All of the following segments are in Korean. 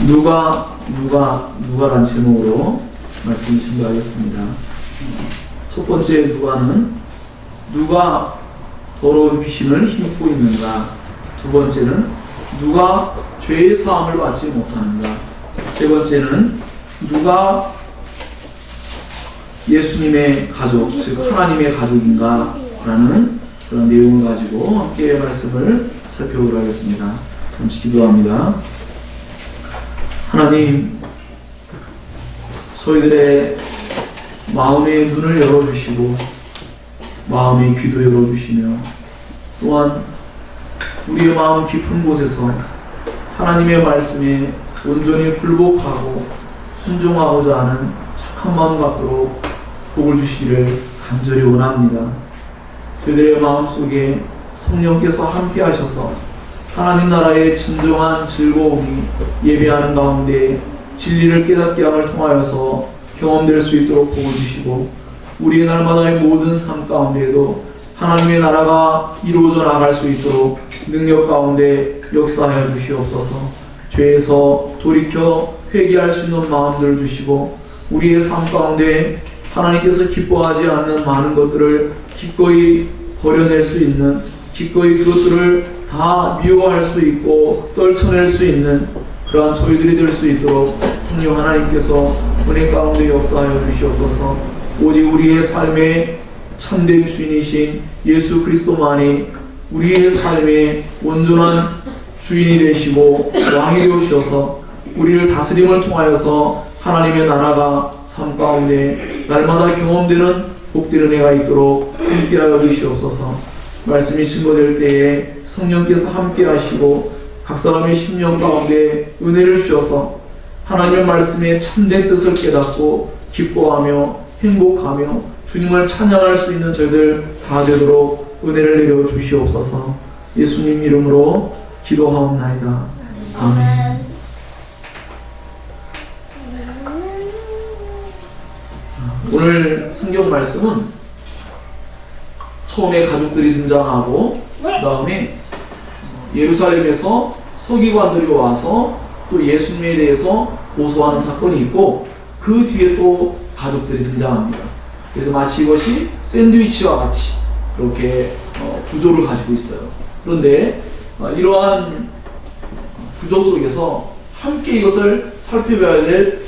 누가란 제목으로 말씀을 증거하겠습니다. 첫 번째 누가는 누가 더러운 귀신을 힘입고 있는가? 두 번째는 누가 죄의 사함을 받지 못하는가? 세 번째는 누가 예수님의 가족, 즉 하나님의 가족인가? 라는 그런 내용을 가지고 함께 말씀을 살펴보도록 하겠습니다. 잠시 기도합니다. 하나님, 저희들의 마음의 눈을 열어주시고 마음의 귀도 열어주시며 또한 우리의 마음 깊은 곳에서 하나님의 말씀에 온전히 굴복하고 순종하고자 하는 착한 마음 갖도록 복을 주시기를 간절히 원합니다. 저희들의 마음속에 성령께서 함께 하셔서 하나님 나라의 진정한 즐거움이 예배하는 가운데 진리를 깨닫게 함을 통하여서 경험될 수 있도록 복을 주시고 우리의 날마다의 모든 삶 가운데에도 하나님의 나라가 이루어져 나갈 수 있도록 능력 가운데 역사하여 주시옵소서. 죄에서 돌이켜 회개할 수 있는 마음들을 주시고 우리의 삶 가운데 하나님께서 기뻐하지 않는 많은 것들을 기꺼이 버려낼 수 있는, 기꺼이 그것들을 다 미워할 수 있고 떨쳐낼 수 있는 그러한 저희들이 될 수 있도록 성령 하나님께서 은혜 가운데 역사하여 주시옵소서. 오직 우리의 삶의 참된 주인이신 예수 그리스도만이 우리의 삶의 온전한 주인이 되시고 왕이 되오셔서 우리를 다스림을 통하여서 하나님의 나라가 삶 가운데 날마다 경험되는 복된 은혜가 있도록 함께하여 주시옵소서. 말씀이 증거될 때에 성령께서 함께 하시고 각 사람의 심령 가운데 은혜를 주셔서 하나님의 말씀에 참된 뜻을 깨닫고 기뻐하며 행복하며 주님을 찬양할 수 있는 저희들 다 되도록 은혜를 내려 주시옵소서. 예수님 이름으로 기도하옵나이다. 아멘. 오늘 성경 말씀은 처음에 가족들이 등장하고 그 다음에 예루살렘에서 서기관들이 와서 또 예수님에 대해서 고소하는 사건이 있고 그 뒤에 또 가족들이 등장합니다. 그래서 마치 이것이 샌드위치와 같이 그렇게 구조를 가지고 있어요. 그런데 이러한 구조 속에서 함께 이것을 살펴봐야 될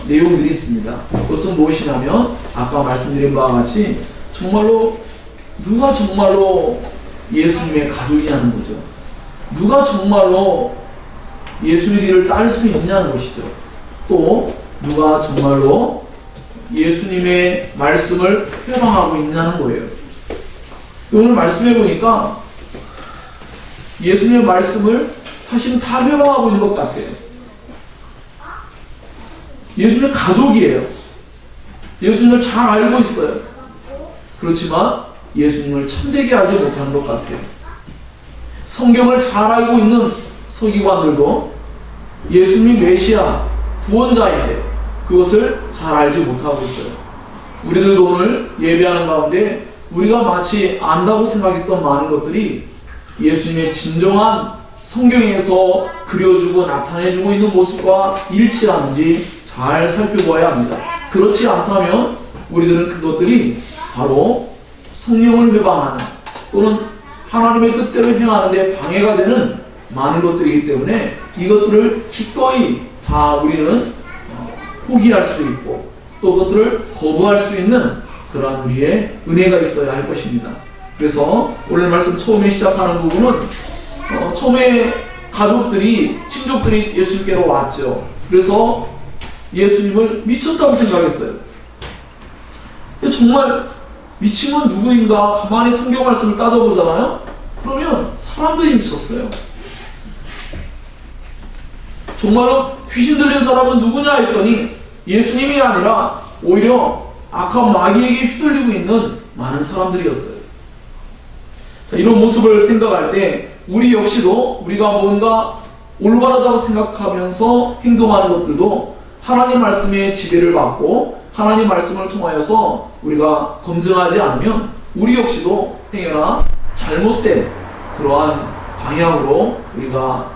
내용들이 있습니다. 그것은 무엇이냐면 아까 말씀드린 바와 같이 정말로 누가 정말로 예수님의 가족이냐는 거죠. 누가 정말로 예수의 뒤를 따를 수 있느냐는 것이죠. 또 누가 정말로 예수님의 말씀을 회방하고 있냐는 거예요. 오늘 말씀해 보니까 예수님의 말씀을 사실은 다 회방하고 있는 것 같아요. 예수님의 가족이에요. 예수님을 잘 알고 있어요. 그렇지만 예수님을 참되게 하지 못하는 것 같아요. 성경을 잘 알고 있는 서기관들도 예수님이 메시아, 구원자인데 그것을 잘 알지 못하고 있어요. 우리들도 오늘 예배하는 가운데 우리가 마치 안다고 생각했던 많은 것들이 예수님의 진정한 성경에서 그려주고 나타내주고 있는 모습과 일치하는지 잘 살펴봐야 합니다. 그렇지 않다면 우리들은 그것들이 바로 성령을 회방하는 또는 하나님의 뜻대로 행하는데 방해가 되는 많은 것들이기 때문에 이것들을 기꺼이 다 우리는 포기할 수 있고 또 그것들을 거부할 수 있는 그러한 우리의 은혜가 있어야 할 것입니다. 그래서 오늘 말씀 처음에 시작하는 부분은 처음에 가족들이, 친족들이 예수님께로 왔죠. 그래서 예수님을 미쳤다고 생각했어요. 정말 미친 건 누구인가 가만히 성경 말씀을 따져보잖아요. 그러면 사람들이 미쳤어요. 정말로 귀신 들린 사람은 누구냐 했더니 예수님이 아니라 오히려 악한 마귀에게 휘둘리고 있는 많은 사람들이었어요. 자, 이런 모습을 생각할 때 우리 역시도 우리가 뭔가 올바르다고 생각하면서 행동하는 것들도 하나님 말씀의 지배를 받고 하나님 말씀을 통하여서 우리가 검증하지 않으면 우리 역시도 행여나 잘못된 그러한 방향으로 우리가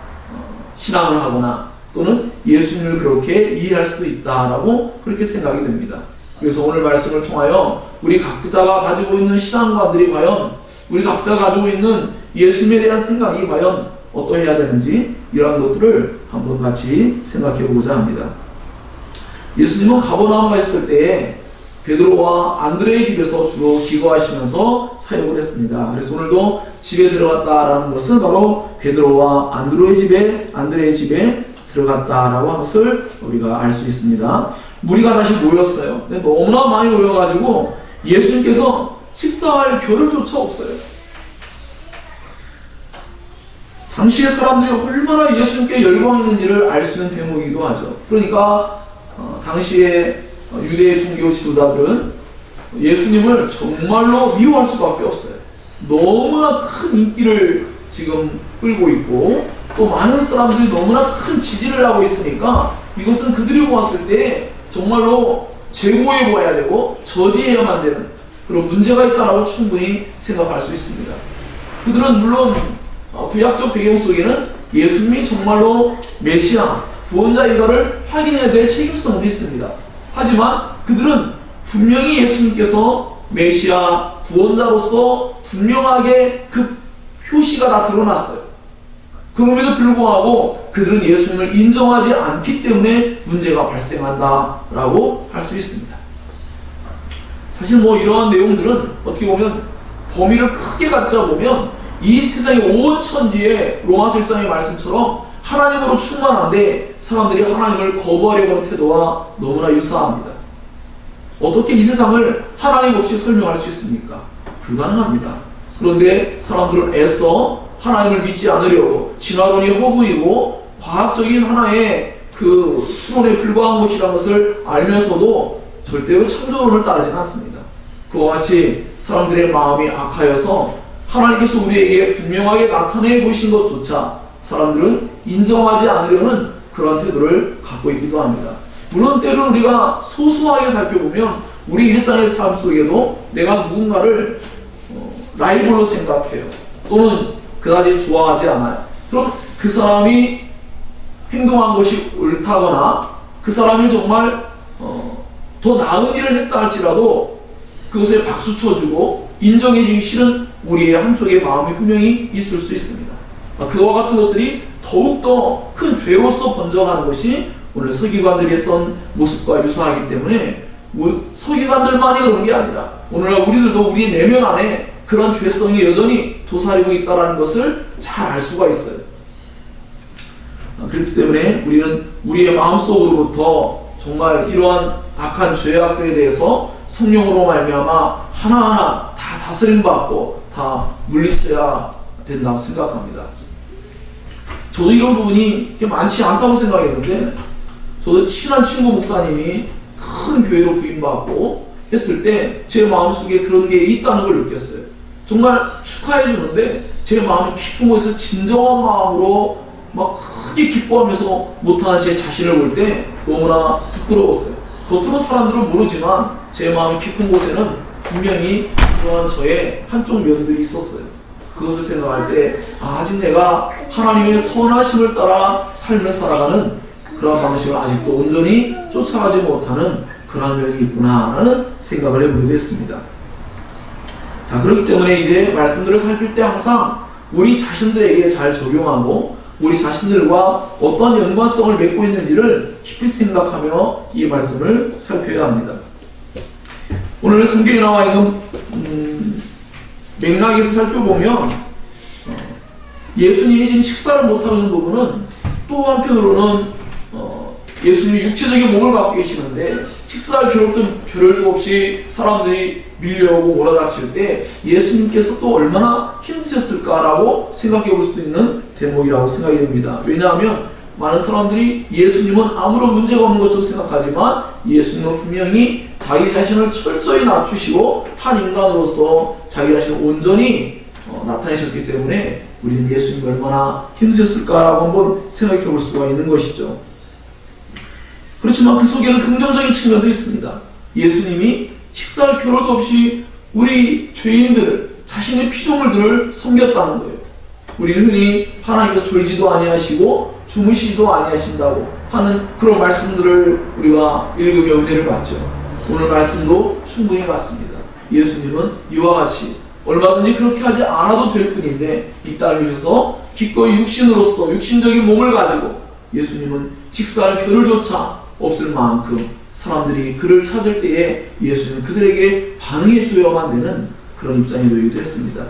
신앙을 하거나 또는 예수님을 그렇게 이해할 수도 있다라고 그렇게 생각이 됩니다. 그래서 오늘 말씀을 통하여 우리 각자가 가지고 있는 신앙관들이 과연 우리 각자가 가지고 있는 예수님에 대한 생각이 과연 어떠해야 되는지 이러한 것들을 한번 같이 생각해 보고자 합니다. 예수님은 가버나움 가셨을 때에 베드로와 안드레의 집에서 주로 기거하시면서 사역을 했습니다. 그래서 오늘도 집에 들어갔다라는 것은 바로 베드로와 안드레의 집에 들어갔다라고 하는 것을 우리가 알 수 있습니다. 무리가 다시 모였어요. 근데 너무나 많이 모여가지고 예수님께서 식사할 겨를조차 없어요. 당시의 사람들이 얼마나 예수님께 열광했는지를 알 수 있는 대목이기도 하죠. 그러니까 당시의 유대의 종교 지도자들은 예수님을 정말로 미워할 수밖에 없어요. 너무나 큰 인기를 지금 끌고 있고 또 많은 사람들이 너무나 큰 지지를 하고 있으니까 이것은 그들이 보았을 때 정말로 제고해 보아야 되고 저지해야만 되는 그런 문제가 있다라고 충분히 생각할 수 있습니다. 그들은 물론 구약적 배경 속에는 예수님이 정말로 메시아, 구원자이가를 확인해야 될 책임성도 있습니다. 하지만 그들은 분명히 예수님께서 메시아, 구원자로서 분명하게 그 표시가 다 드러났어요. 그럼에도 불구하고 그들은 예수님을 인정하지 않기 때문에 문제가 발생한다라고 할 수 있습니다. 사실 이러한 내용들은 어떻게 보면 범위를 크게 갖자 보면 이 세상의 온 천지에 로마서 1장의 말씀처럼 하나님으로 충만한데 사람들이 하나님을 거부하려고 하는 태도와 너무나 유사합니다. 어떻게 이 세상을 하나님 없이 설명할 수 있습니까? 불가능합니다. 그런데 사람들은 애써 하나님을 믿지 않으려고 진화론이 허구이고 과학적인 하나의 그 수론에 불과한 것이라는 것을 알면서도 절대로 창조론을 따르지는 않습니다. 그와 같이 사람들의 마음이 악하여서 하나님께서 우리에게 분명하게 나타내 보신 것조차 사람들은 인정하지 않으려는 그런 태도를 갖고 있기도 합니다. 물론 때로는 우리가 소소하게 살펴보면 우리 일상의 삶 속에도 내가 누군가를 라이벌로 생각해요. 또는 그다지 좋아하지 않아요. 그럼 그 사람이 행동한 것이 옳다거나 그 사람이 정말 더 나은 일을 했다 할지라도 그것에 박수 쳐주고 인정해주기 싫은 우리의 한쪽의 마음이 분명히 있을 수 있습니다. 그와 같은 것들이 더욱더 큰 죄로서 번져가는 것이 오늘 서기관들이 했던 모습과 유사하기 때문에 서기관들만이 그런 게 아니라 오늘날 우리들도 우리 내면 안에 그런 죄성이 여전히 도사리고 있다는 것을 잘 알 수가 있어요. 그렇기 때문에 우리는 우리의 마음속으로부터 정말 이러한 악한 죄악들에 대해서 성령으로 말미암아 하나하나 다 다스림받고 다 물리쳐야 된다고 생각합니다. 저도 이런 부분이 많지 않다고 생각했는데 저도 친한 친구 목사님이 큰 교회로 부임받고 했을 때 제 마음속에 그런 게 있다는 걸 느꼈어요. 정말 축하해 주는데 제 마음 깊은 곳에서 진정한 마음으로 막 크게 기뻐하면서 못하는 제 자신을 볼 때 너무나 부끄러웠어요. 겉으로 사람들은 모르지만 제 마음 깊은 곳에는 분명히 그러한 저의 한쪽 면들이 있었어요. 그것을 생각할 때 아직 내가 하나님의 선하심을 따라 삶을 살아가는 그런 방식을 아직도 온전히 쫓아가지 못하는 그런 면이 있구나라는 생각을 해보게 됐습니다. 자, 그렇기 때문에 이제 말씀들을 살필 때 항상 우리 자신들에게 잘 적용하고 우리 자신들과 어떤 연관성을 맺고 있는지를 깊이 생각하며 이 말씀을 살펴야 합니다. 오늘 성경에 나와 있는 맥락에서 살펴보면 예수님이 지금 식사를 못하고 있는 부분은 또 한편으로는 예수님이 육체적인 몸을 갖고 계시는데 식사할 겨를도 없이 사람들이 밀려오고 몰아닥칠 때 예수님께서 또 얼마나 힘드셨을까라고 생각해 볼 수도 있는 대목이라고 생각이 됩니다. 왜냐하면 많은 사람들이 예수님은 아무런 문제가 없는 것처럼 생각하지만 예수님은 분명히 자기 자신을 철저히 낮추시고 한 인간으로서 자기 자신을 온전히 나타내셨기 때문에 우리는 예수님이 얼마나 힘드셨을까라고 한번 생각해 볼 수가 있는 것이죠. 그렇지만 그 속에는 긍정적인 측면도 있습니다. 예수님이 식사할 겨를도 없이 우리 죄인들을 자신의 피조물들을 섬겼다는 거예요. 우리는 흔히 하나님께서 졸지도 아니하시고 주무시지도 아니하신다고 하는 그런 말씀들을 우리가 읽으며 은혜를 받죠. 오늘 말씀도 충분히 맞습니다. 예수님은 이와 같이 얼마든지 그렇게 하지 않아도 될 뿐인데 이 땅에 오셔서 기꺼이 육신으로서 육신적인 몸을 가지고 예수님은 식사할 겨를조차 없을 만큼 사람들이 그를 찾을 때에 예수님은 그들에게 반응해 주어야만 되는 그런 입장에 놓이기도 했습니다.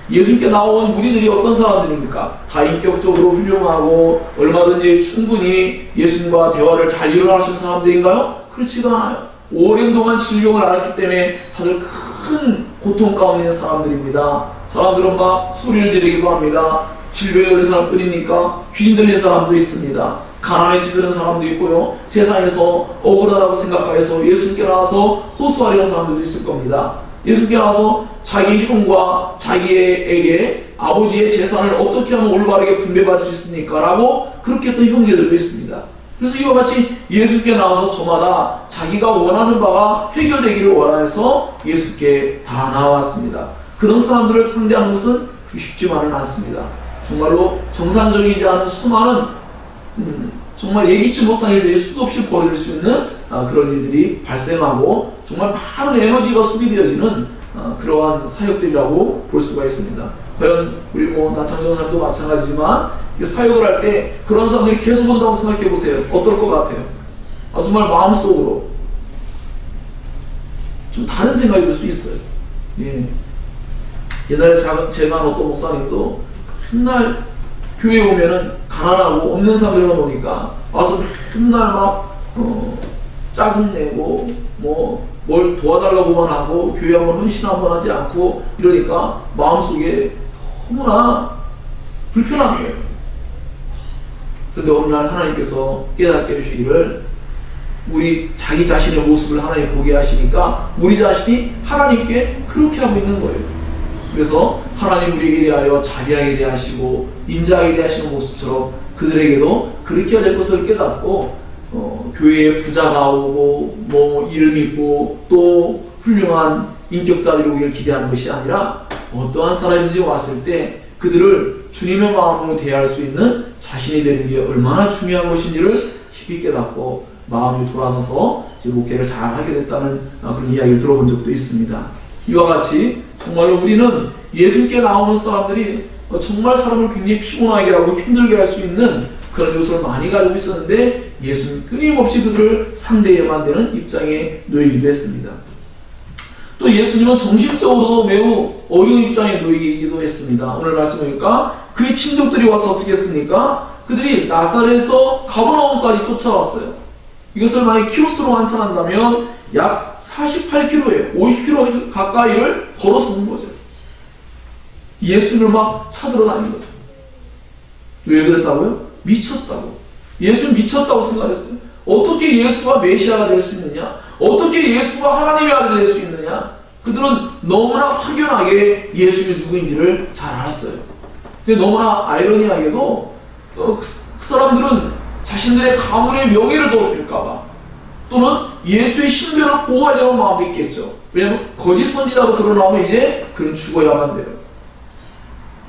예수님께 나온 무리들이 어떤 사람들입니까? 다 인격적으로 훌륭하고 얼마든지 충분히 예수님과 대화를 잘 이뤄갈 수 있는 사람들인가요? 그렇지가 않아요. 오랜 동안 진령을 알았기 때문에 다들 큰 고통 가운데 있는 사람들입니다. 사람들은 막 소리를 지르기도 합니다. 질병에 걸린 사람뿐입니까? 귀신 들린 사람도 있습니다. 가난에 찌드는 사람도 있고요. 세상에서 억울하다고 생각하여서 예수님께 나와서 호소하려는 사람들도 있을 겁니다. 예수님께 나와서 자기 형과 자기에게 아버지의 재산을 어떻게 하면 올바르게 분배받을 수 있습니까? 라고 그렇게 했던 형제들도 있습니다. 그래서 이와 같이 예수께 나와서 저마다 자기가 원하는 바가 해결되기를 원해서 예수께 다 나왔습니다. 그런 사람들을 상대하는 것은 쉽지만은 않습니다. 정말로 정상적이지 않은 수많은 정말 예기치 못한 일들이 수도 없이 벌어질 수 있는 그런 일들이 발생하고 정말 많은 에너지가 소비되어지는 그러한 사역들이라고 볼 수가 있습니다. 과연 우리 나창정 사람도 마찬가지지만 사역을 할 때 그런 사람들이 계속 온다고 생각해 보세요. 어떨 것 같아요? 정말 마음속으로 좀 다른 생각이 들 수 있어요. 예. 옛날에 제가 어떤 목사님도 맨날 교회에 오면은 가난하고 없는 사람들만 오니까 와서 맨날 막 짜증내고 뭘 도와달라고만 하고 교회 한번 헌신 한번 하지 않고 이러니까 마음속에 너무나 불편한 거예요. 그런데 어느 날 하나님께서 깨닫게 해주시기를 우리 자기 자신의 모습을 하나님 보게 하시니까 우리 자신이 하나님께 그렇게 하고 있는 거예요. 그래서 하나님 우리에게 대하여 자비하게 대하시고 인자하게 대하시는 모습처럼 그들에게도 그렇게 해야 될 것을 깨닫고 교회에 부자가 오고 이름 있고 또 훌륭한 인격자들이 오기를 기대하는 것이 아니라 어떠한 사람인지 왔을 때 그들을 주님의 마음으로 대할 수 있는 자신이 되는 게 얼마나 중요한 것인지를 깊이 깨닫고 마음이 돌아서서 목회를 잘 하게 됐다는 그런 이야기를 들어본 적도 있습니다. 이와 같이 정말로 우리는 예수님께 나오는 사람들이 정말 사람을 굉장히 피곤하게 하고 힘들게 할 수 있는 그런 요소를 많이 가지고 있었는데 예수님 끊임없이 그들을 상대해야만 되는 입장에 놓이기도 했습니다. 또 예수님은 정신적으로도 매우 어려운 입장에 놓이기도 했습니다. 오늘 말씀 보니까 그의 친족들이 와서 어떻게 했습니까? 그들이 나사렛에서 가버나움까지 쫓아왔어요. 이것을 만약 키로수로 환산한다면 약 48km예요. 50km 가까이를 걸어서 온 거죠. 예수님을 막 찾으러 다닌 거죠. 왜 그랬다고요? 미쳤다고. 예수는 미쳤다고 생각했어요. 어떻게 예수가 메시아가 될 수 있느냐? 어떻게 예수가 하나님의 아들이 될 수 있느냐? 그들은 너무나 확연하게 예수님이 누구인지를 잘 알았어요. 근데 너무나 아이러니하게도 그 사람들은 자신들의 가문의 명예를 더럽힐까봐 또는 예수의 신변을 보호하려는 마음이 있겠죠. 왜냐하면 거짓 선지자로 드러나면 이제 그는 죽어야만 돼요.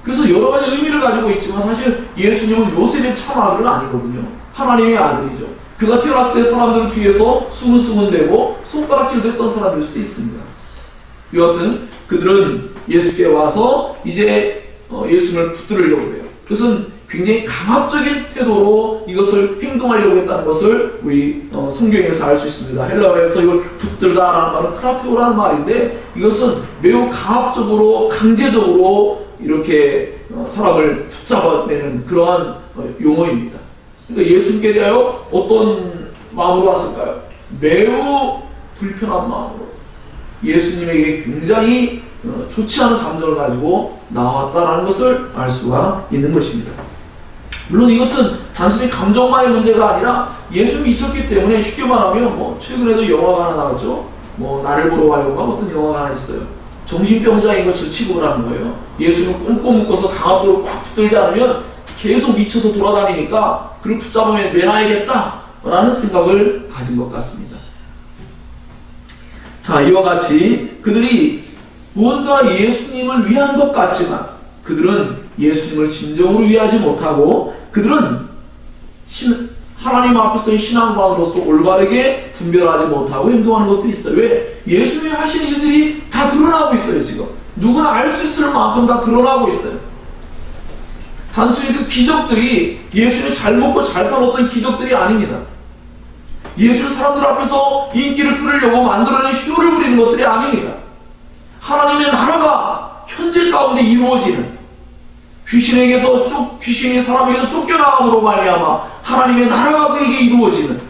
그래서 여러 가지 의미를 가지고 있지만 사실 예수님은 요셉의 참 아들은 아니거든요. 하나님의 아들이죠. 그가 태어났을 때 사람들은 뒤에서 수문수문대고 손가락질도 했던 사람일 수도 있습니다. 여하튼 그들은 예수께 와서 이제 예수님을 붙들으려고 해요. 그것은 굉장히 강압적인 태도로 이것을 행동하려고 했다는 것을 우리 성경에서 알 수 있습니다. 헬라어에서 이걸 붙들다라는 말은 크라테오라는 말인데 이것은 매우 강압적으로 강제적으로 이렇게 사람을 붙잡아내는 그러한 용어입니다. 그러니까 예수님께 대하여 어떤 마음으로 왔을까요? 매우 불편한 마음으로 예수님에게 굉장히 좋지 않은 감정을 가지고 나왔다라는 것을 알 수가 있는 것입니다. 물론 이것은 단순히 감정만의 문제가 아니라 예수님이 미쳤기 때문에 쉽게 말하면 최근에도 영화가 하나 나왔죠. 나를 보러 와요가 어떤 영화가 하나 있어요. 정신병자인 것을 취급을 하는 거예요. 예수님을 꽁꽁 묶어서 강압적으로 꽉 붙들지 않으면 계속 미쳐서 돌아다니니까 그를 붙잡으면 매놔야겠다 라는 생각을 가진 것 같습니다. 자, 이와 같이 그들이 무언가 예수님을 위한 것 같지만 그들은 예수님을 진정으로 이해하지 못하고 그들은 하나님 앞에서의 신앙관으로서 올바르게 분별하지 못하고 행동하는 것들이 있어요. 왜? 예수님이 하신 일들이 다 드러나고 있어요. 지금 누구나 알 수 있을 만큼 다 드러나고 있어요. 단순히 그 기적들이 예수님이 잘 먹고 잘 살았던 기적들이 아닙니다. 예수를 사람들 앞에서 인기를 끌으려고 만들어낸 쇼를 부리는 것들이 아닙니다. 하나님의 나라가 현재 가운데 이루어지는, 귀신이 사람에게서 쫓겨나감으로 말미암아 하나님의 나라가 그에게 이루어지는,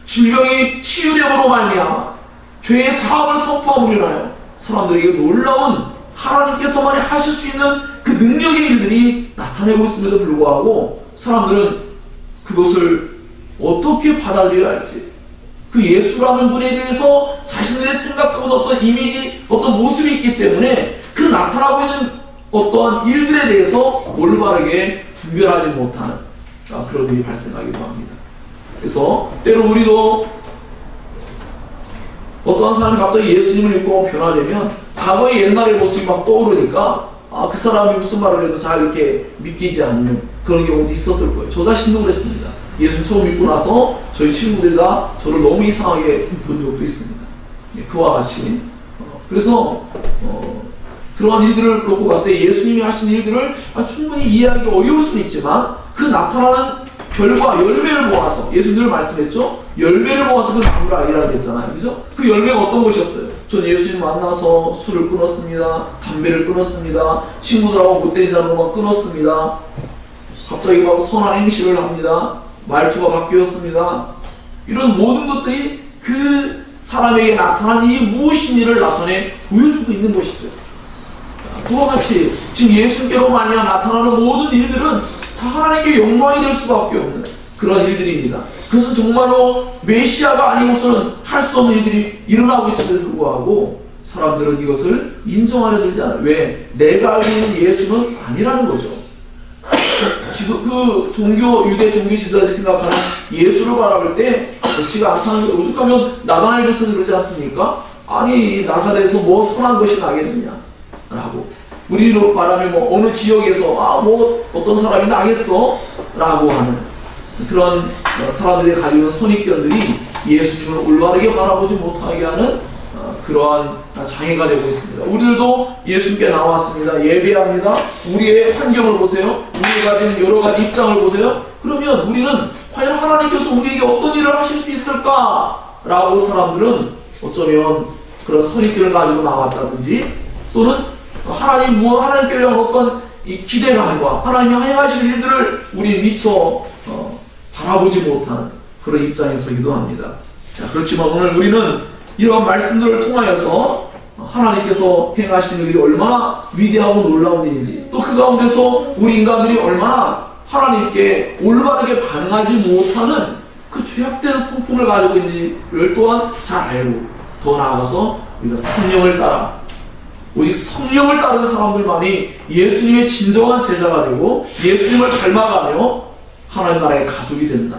질병이 치유됨으로 말미암아 죄의 사함을 선포함으로 인하여 사람들에게 놀라운 하나님께서만이 하실 수 있는 그 능력의 일들이 나타내고 있음에도 불구하고 사람들은 그것을 어떻게 받아들여야 할지, 그 예수라는 분에 대해서 자신들이 생각하고 어떤 이미지, 어떤 모습이 있기 때문에 그 나타나고 있는 어떠한 일들에 대해서 올바르게 분별하지 못하는 그런 일이 발생하기도 합니다. 그래서 때로 우리도 어떠한 사람이 갑자기 예수님을 믿고 변화되면 과거의 옛날의 모습이 막 떠오르니까 그 사람이 무슨 말을 해도 잘 이렇게 믿기지 않는 그런 경우도 있었을 거예요. 저 자신도 그랬습니다. 예수 처음 믿고 나서 저희 친구들이 다 저를 너무 이상하게 본 적도 있습니다. 그와 같이 그래서 그러한 일들을 놓고 봤을 때 예수님이 하신 일들을 충분히 이해하기 어려울 수는 있지만 그 나타나는 결과, 열매를 모아서, 예수님 늘 말씀했죠? 열매를 모아서 그 나무를 알리라 그랬잖아요. 그죠? 그 열매가 어떤 것이었어요? 전 예수님 만나서 술을 끊었습니다. 담배를 끊었습니다. 친구들하고 못되지 않은 것만 끊었습니다. 갑자기 막 선한 행실을 합니다. 말투가 바뀌었습니다. 이런 모든 것들이 그 사람에게 나타난 이 무엇인지를 나타내 보여주고 있는 것이죠. 그와 같이 지금 예수님께로 말미암아 나타나는 모든 일들은 다 하나님께 영광이 될 수밖에 없는 그런 일들입니다. 그것은 정말로 메시아가 아니고서는 할 수 없는 일들이 일어나고 있음에도 불구하고 사람들은 이것을 인정하려 들지 않아요. 왜? 내가 알고 있는 예수는 아니라는 거죠. 지금 그 유대 종교 지도자들이 생각하는 예수를 바라볼 때 그렇지가 않다는 거예요. 오죽하면 나다나엘조차도 그러지 않습니까? 아니 나사렛에서 뭐 선한 것이 나겠느냐 라고, 우리로 말하면 뭐 어느 지역에서 뭐 어떤 사람이 나겠어 라고 하는 그런 사람들이 가지고 있는 선입견들이 예수님을 올바르게 바라보지 못하게 하는 그러한 장애가 되고 있습니다. 우리들도 예수님께 나왔습니다. 예배합니다. 우리의 환경을 보세요. 우리가 가지는 여러 가지 입장을 보세요. 그러면 우리는 과연 하나님께서 우리에게 어떤 일을 하실 수 있을까? 라고 사람들은 어쩌면 그런 선입견을 가지고 나왔다든지, 또는 하나님께 대한 어떤 이 기대감과 하나님이 행하실 일들을 우리 미처 바라보지 못하는 그런 입장에 서기도 합니다. 그렇지만 오늘 우리는 이러한 말씀들을 통하여서 하나님께서 행하신 일이 얼마나 위대하고 놀라운 일인지, 또 그 가운데서 우리 인간들이 얼마나 하나님께 올바르게 반응하지 못하는 그 죄악된 성품을 가지고 있는지를 또한 잘 알고, 더 나아가서 우리가 성령을 따라, 오직 성령을 따르는 사람들만이 예수님의 진정한 제자가 되고 예수님을 닮아가며 하나님 나라의 가족이 된다.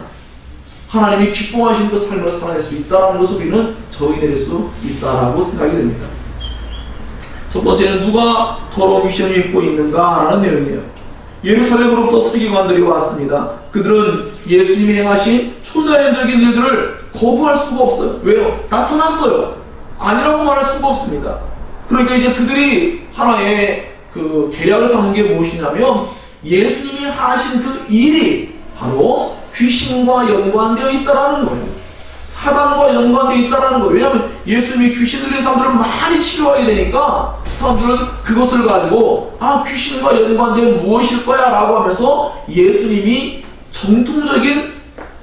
하나님이 기뻐하신 그 삶을 살아낼 수 있다는 것을 우리는 정의낼 수 있다라고 생각이 됩니다. 첫 번째는 누가 더러운 미션을 입고 있는가라는 내용이에요. 예루살렘으로부터 서기관들이 왔습니다. 그들은 예수님이 행하신 초자연적인 일들을 거부할 수가 없어요. 왜요? 나타났어요. 아니라고 말할 수가 없습니다. 그러니까 이제 그들이 하나의 그 계략을 삼은 게 무엇이냐면 예수님이 하신 그 일이 바로 귀신과 연관되어 있다라는 거예요. 사단과 연관되어 있다라는 거예요. 왜냐하면 예수님이 귀신 들린 사람들을 많이 치료하게 되니까 사람들은 그것을 가지고 귀신과 연관된 무엇일 거야 라고 하면서 예수님이 정통적인,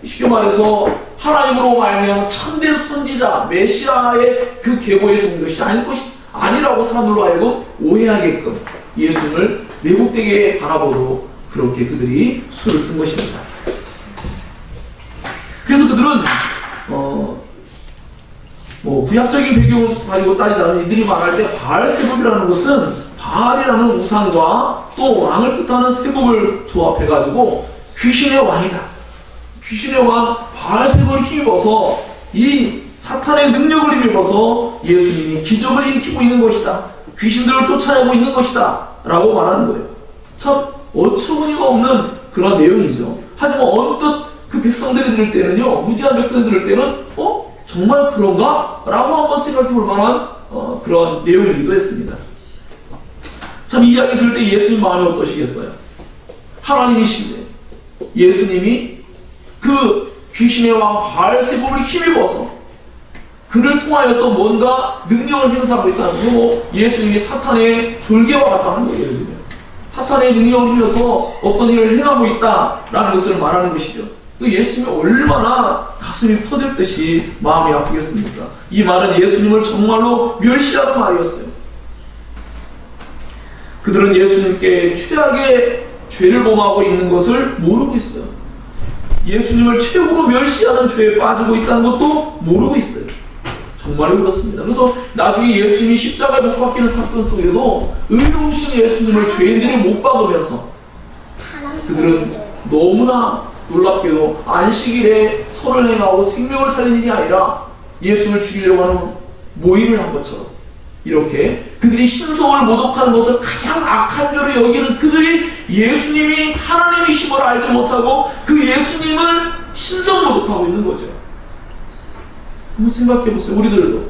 쉽게 말해서 하나님으로 말미암아 참된 선지자 메시아의 그 계보에서 온 것이 아니라고 사람들로 알고 오해하게끔 예수님을 왜곡되게 바라보도록 그렇게 그들이 수를 쓴 것입니다. 그래서 그들은 구약적인 배경을 가지고 따지자면 이들이 말할 때 바알세불이라는 것은 바알이라는 우상과 또 왕을 뜻하는 세법을 조합해가지고 귀신의 왕이다, 귀신의 왕 바알세불을 힘입어서 이 사탄의 능력을 힘입어서 예수님이 기적을 일으키고 있는 것이다, 귀신들을 쫓아내고 있는 것이다 라고 말하는 거예요. 참 어처구니가 없는 그런 내용이죠. 하지만 언뜻 그 백성들이 들을 때는요, 무지한 백성들이 들을 때는 정말 그런가? 라고 한번 생각해 볼 만한 그런 내용이기도 했습니다. 참 이 이야기 들을 때 예수님 마음이 어떠시겠어요? 하나님이신데 예수님이 그 귀신의 왕 바알세불을 힘입어서 그를 통하여서 뭔가 능력을 행사하고 있다는 거, 예수님이 사탄의 졸개와 같다는 거예요. 예를 들면 사탄의 능력을 빌려서 어떤 일을 행하고 있다라는 것을 말하는 것이죠. 예수님이 얼마나 가슴이 터질 듯이 마음이 아프겠습니까? 이 말은 예수님을 정말로 멸시하는 말이었어요. 그들은 예수님께 최악의 죄를 범하고 있는 것을 모르고 있어요. 예수님을 최고로 멸시하는 죄에 빠지고 있다는 것도 모르고 있어요. 정말 그렇습니다. 그래서 나중에 예수님이 십자가에 못 박히는 사건 속에도 의로우신 예수님을 죄인들이 못 박으면서 그들은 너무나 놀랍게도 안식일에 선을 행하고 생명을 살리는 일이 아니라 예수를 죽이려고 하는 모임을 한 것처럼 이렇게 그들이 신성을 모독하는 것을 가장 악한 죄로 여기는 그들이 예수님이 하나님이심을 알지 못하고 그 예수님을 신성 모독하고 있는 거죠. 한번 생각해 보세요. 우리들도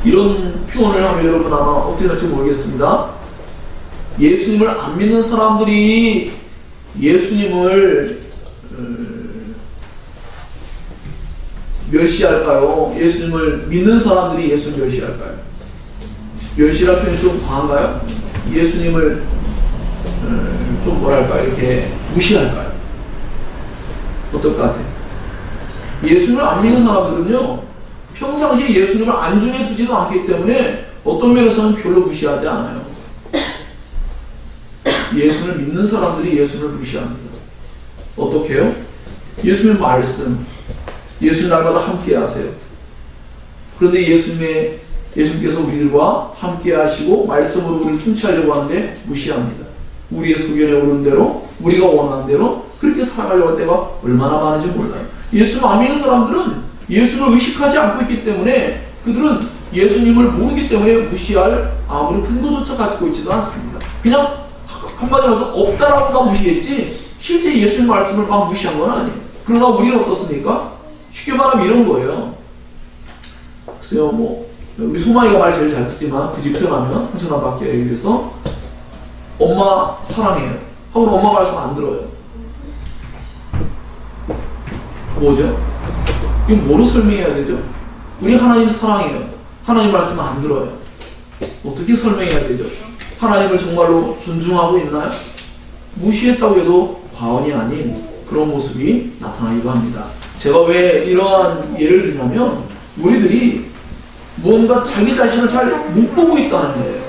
이런 표현을 하면 여러분 아마 어떻게 될지 모르겠습니다. 예수님을 안 믿는 사람들이 예수님을 멸시할까요? 예수님을 믿는 사람들이 예수님을 멸시할까요? 멸시라는 표현이 좀 과한가요? 예수님을 좀 뭐랄까 이렇게 무시할까요? 어떨 것 같아요? 예수님을 안 믿는 사람들은요, 평상시에 예수님을 안중에 두지도 않기 때문에 어떤 면에서는 별로 무시하지 않아요. 예수를 믿는 사람들이 예수를 무시합니다. 어떻게 해요? 예수님의 말씀, 예수님 날마다 함께 하세요. 그런데 예수님께서 우리들과 함께 하시고 말씀으로 우리를 통치하려고 하는데 무시합니다. 우리의 소견에 오른 대로, 우리가 원하는 대로 그렇게 살아가려고 할 때가 얼마나 많은지 몰라요. 예수를 안 믿는 사람들은 예수를 의식하지 않고 있기 때문에 그들은 예수님을 모르기 때문에 무시할 아무런 근거조차 가지고 있지도 않습니다. 그냥 한마디로 해서 없다라고만 무시했지 실제 예수님 말씀을 막 무시한 건 아니에요. 그러나 우리는 어떻습니까? 쉽게 말하면 이런 거예요. 글쎄요, 우리 소망이가 말 제일 잘 듣지만 굳이 표현하면 상처나 받게 하기 위해서 엄마 사랑해요 하고 엄마 말씀 안 들어요. 뭐죠? 이거 뭐로 설명해야 되죠? 우리 하나님 사랑해요. 하나님 말씀 안 들어요. 어떻게 설명해야 되죠? 하나님을 정말로 존중하고 있나요? 무시했다고 해도 과언이 아닌 그런 모습이 나타나기도 합니다. 제가 왜 이러한 예를 들냐면 우리들이 뭔가 자기 자신을 잘 못 보고 있다는 거예요.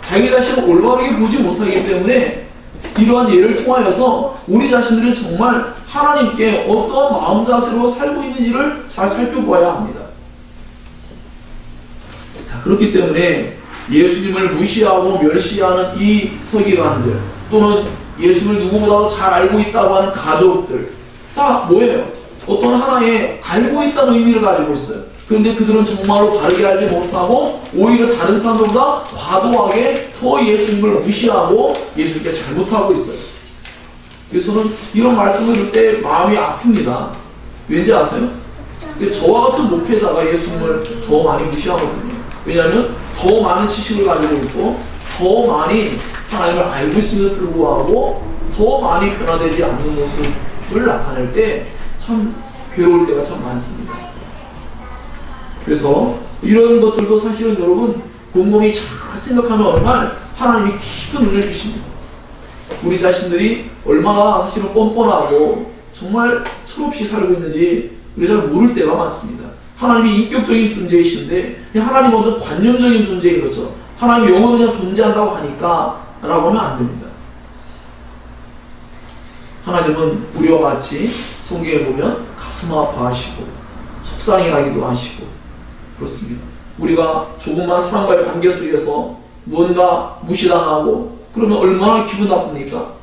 자기 자신을 올바르게 보지 못하기 때문에 이러한 예를 통하여서 우리 자신들은 정말 하나님께 어떠한 마음 자세로 살고 있는지를 잘 살펴보아야 합니다. 자, 그렇기 때문에 예수님을 무시하고 멸시하는 이 서기관들 또는 예수를 누구보다도 잘 알고 있다고 하는 가족들 다 뭐예요? 어떤 하나의 알고 있다는 의미를 가지고 있어요. 그런데 그들은 정말로 바르게 알지 못하고 오히려 다른 사람들보다 과도하게 더 예수님을 무시하고 예수님께 잘못하고 있어요. 그래서 저는 이런 말씀을 들을 때 마음이 아픕니다. 왠지 아세요? 저와 같은 목회자가 예수님을 더 많이 무시하거든요. 왜냐하면 더 많은 지식을 가지고 있고 더 많이 하나님을 알고 있음에도 불구하고 더 많이 변화되지 않는 모습을 나타낼 때 참 괴로울 때가 참 많습니다. 그래서 이런 것들도 사실은 여러분 곰곰이 잘 생각하면 어느 날 하나님이 깊은 은혜를 주십니다. 우리 자신들이 얼마나 사실은 뻔뻔하고 정말 철없이 살고 있는지 우리 잘 모를 때가 많습니다. 하나님이 인격적인 존재이신데 하나님 어떤 관념적인 존재인 것처럼 하나님 영어로 그냥 존재한다고 하니까 라고 하면 안 됩니다. 하나님은 우리와 같이 성경에 보면 가슴 아파하시고 속상해하기도 하시고 그렇습니다. 우리가 조금만 사람과의 관계 속에서 무언가 무시당하고 그러면 얼마나 기분 나쁩니까?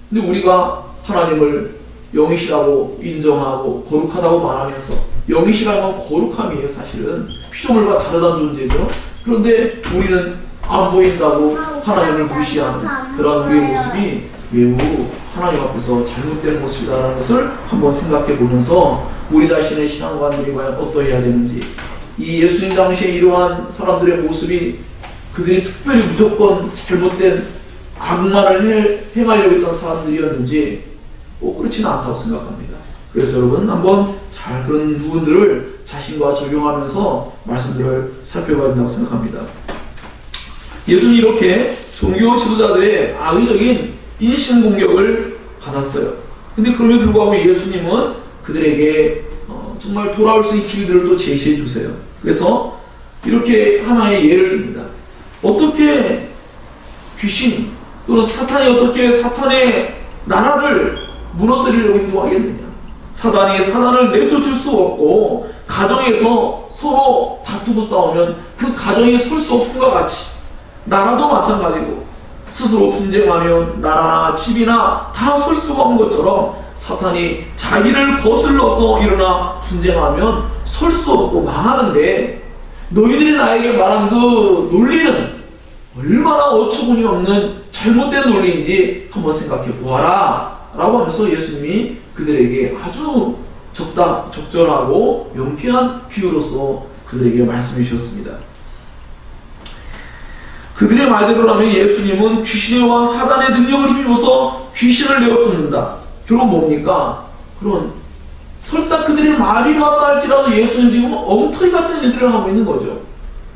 근데 우리가 하나님을 영이시라고 인정하고 거룩하다고 말하면서 영이시라는 건 거룩함이에요. 사실은 피조물과 다르다는 존재죠. 그런데 우리는 안 보인다고 하나님을 무시하는 그런 우리의 모습이 매우 하나님 앞에서 잘못된 모습이다라는 것을 한번 생각해 보면서 우리 자신의 신앙관들이 과연 어떠해야 되는지, 이 예수님 당시에 이러한 사람들의 모습이 그들이 특별히 무조건 잘못된 악마를 행하려고 했던 사람들이었는지 그렇지는 않다고 생각합니다. 그래서 여러분 한번 잘 그런 부분들을 자신과 적용하면서 말씀들을 살펴봐야 된다고 생각합니다. 예수님이 이렇게 종교 지도자들의 악의적인 인신공격을 받았어요. 근데 그럼에도 불구하고 예수님은 그들에게 정말 돌아올 수 있는 길들을 또 제시해 주세요. 그래서 이렇게 하나의 예를 듭니다. 어떻게 귀신 또는 사탄이 어떻게 사탄의 나라를 무너뜨리려고 행동하겠느냐. 사단을 내쫓을 수 없고 가정에서 서로 다투고 싸우면 그 가정이 설 수 없음과 같이 나라도 마찬가지고 스스로 분쟁하면 나라나 집이나 다 설 수가 없는 것처럼 사탄이 자기를 거슬러서 일어나 분쟁하면 설 수 없고 망하는데, 너희들이 나에게 말한 그 논리는 얼마나 어처구니 없는 잘못된 논리인지 한번 생각해 보아라 라고 하면서 예수님이 그들에게 아주 적절하고 명쾌한 비유로서 그들에게 말씀해 주셨습니다. 그들의 말대로라면 예수님은 귀신의 왕 사단의 능력을 힘입어서 귀신을 내어쫓는다. 결국 뭡니까? 그런 설사 그들의 말이 맞다 할지라도 예수님 지금 엉터리 같은 일들을 하고 있는 거죠.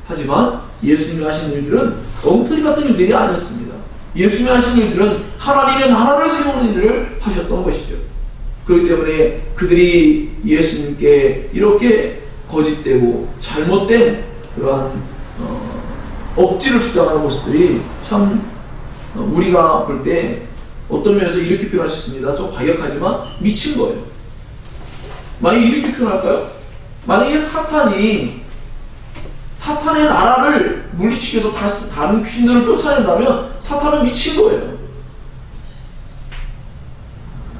하지만 예수님이 하신 일들은 엉터리 같은 일들이 아니었습니다. 예수님이 하신 일들은 하나님의 나라를 세우는 일들을 하셨던 것이죠. 그렇기 때문에 그들이 예수님께 이렇게 거짓되고 잘못된 그러한 억지를 주장하는 모습들이 참 우리가 볼 때 어떤 면에서 이렇게 표현하셨습니다. 좀 과격하지만 미친 거예요. 만약에 이렇게 표현할까요? 만약에 사탄의 나라를 물리치기 위해서 다른 귀신들을 쫓아낸다면 사탄은 미친 거예요.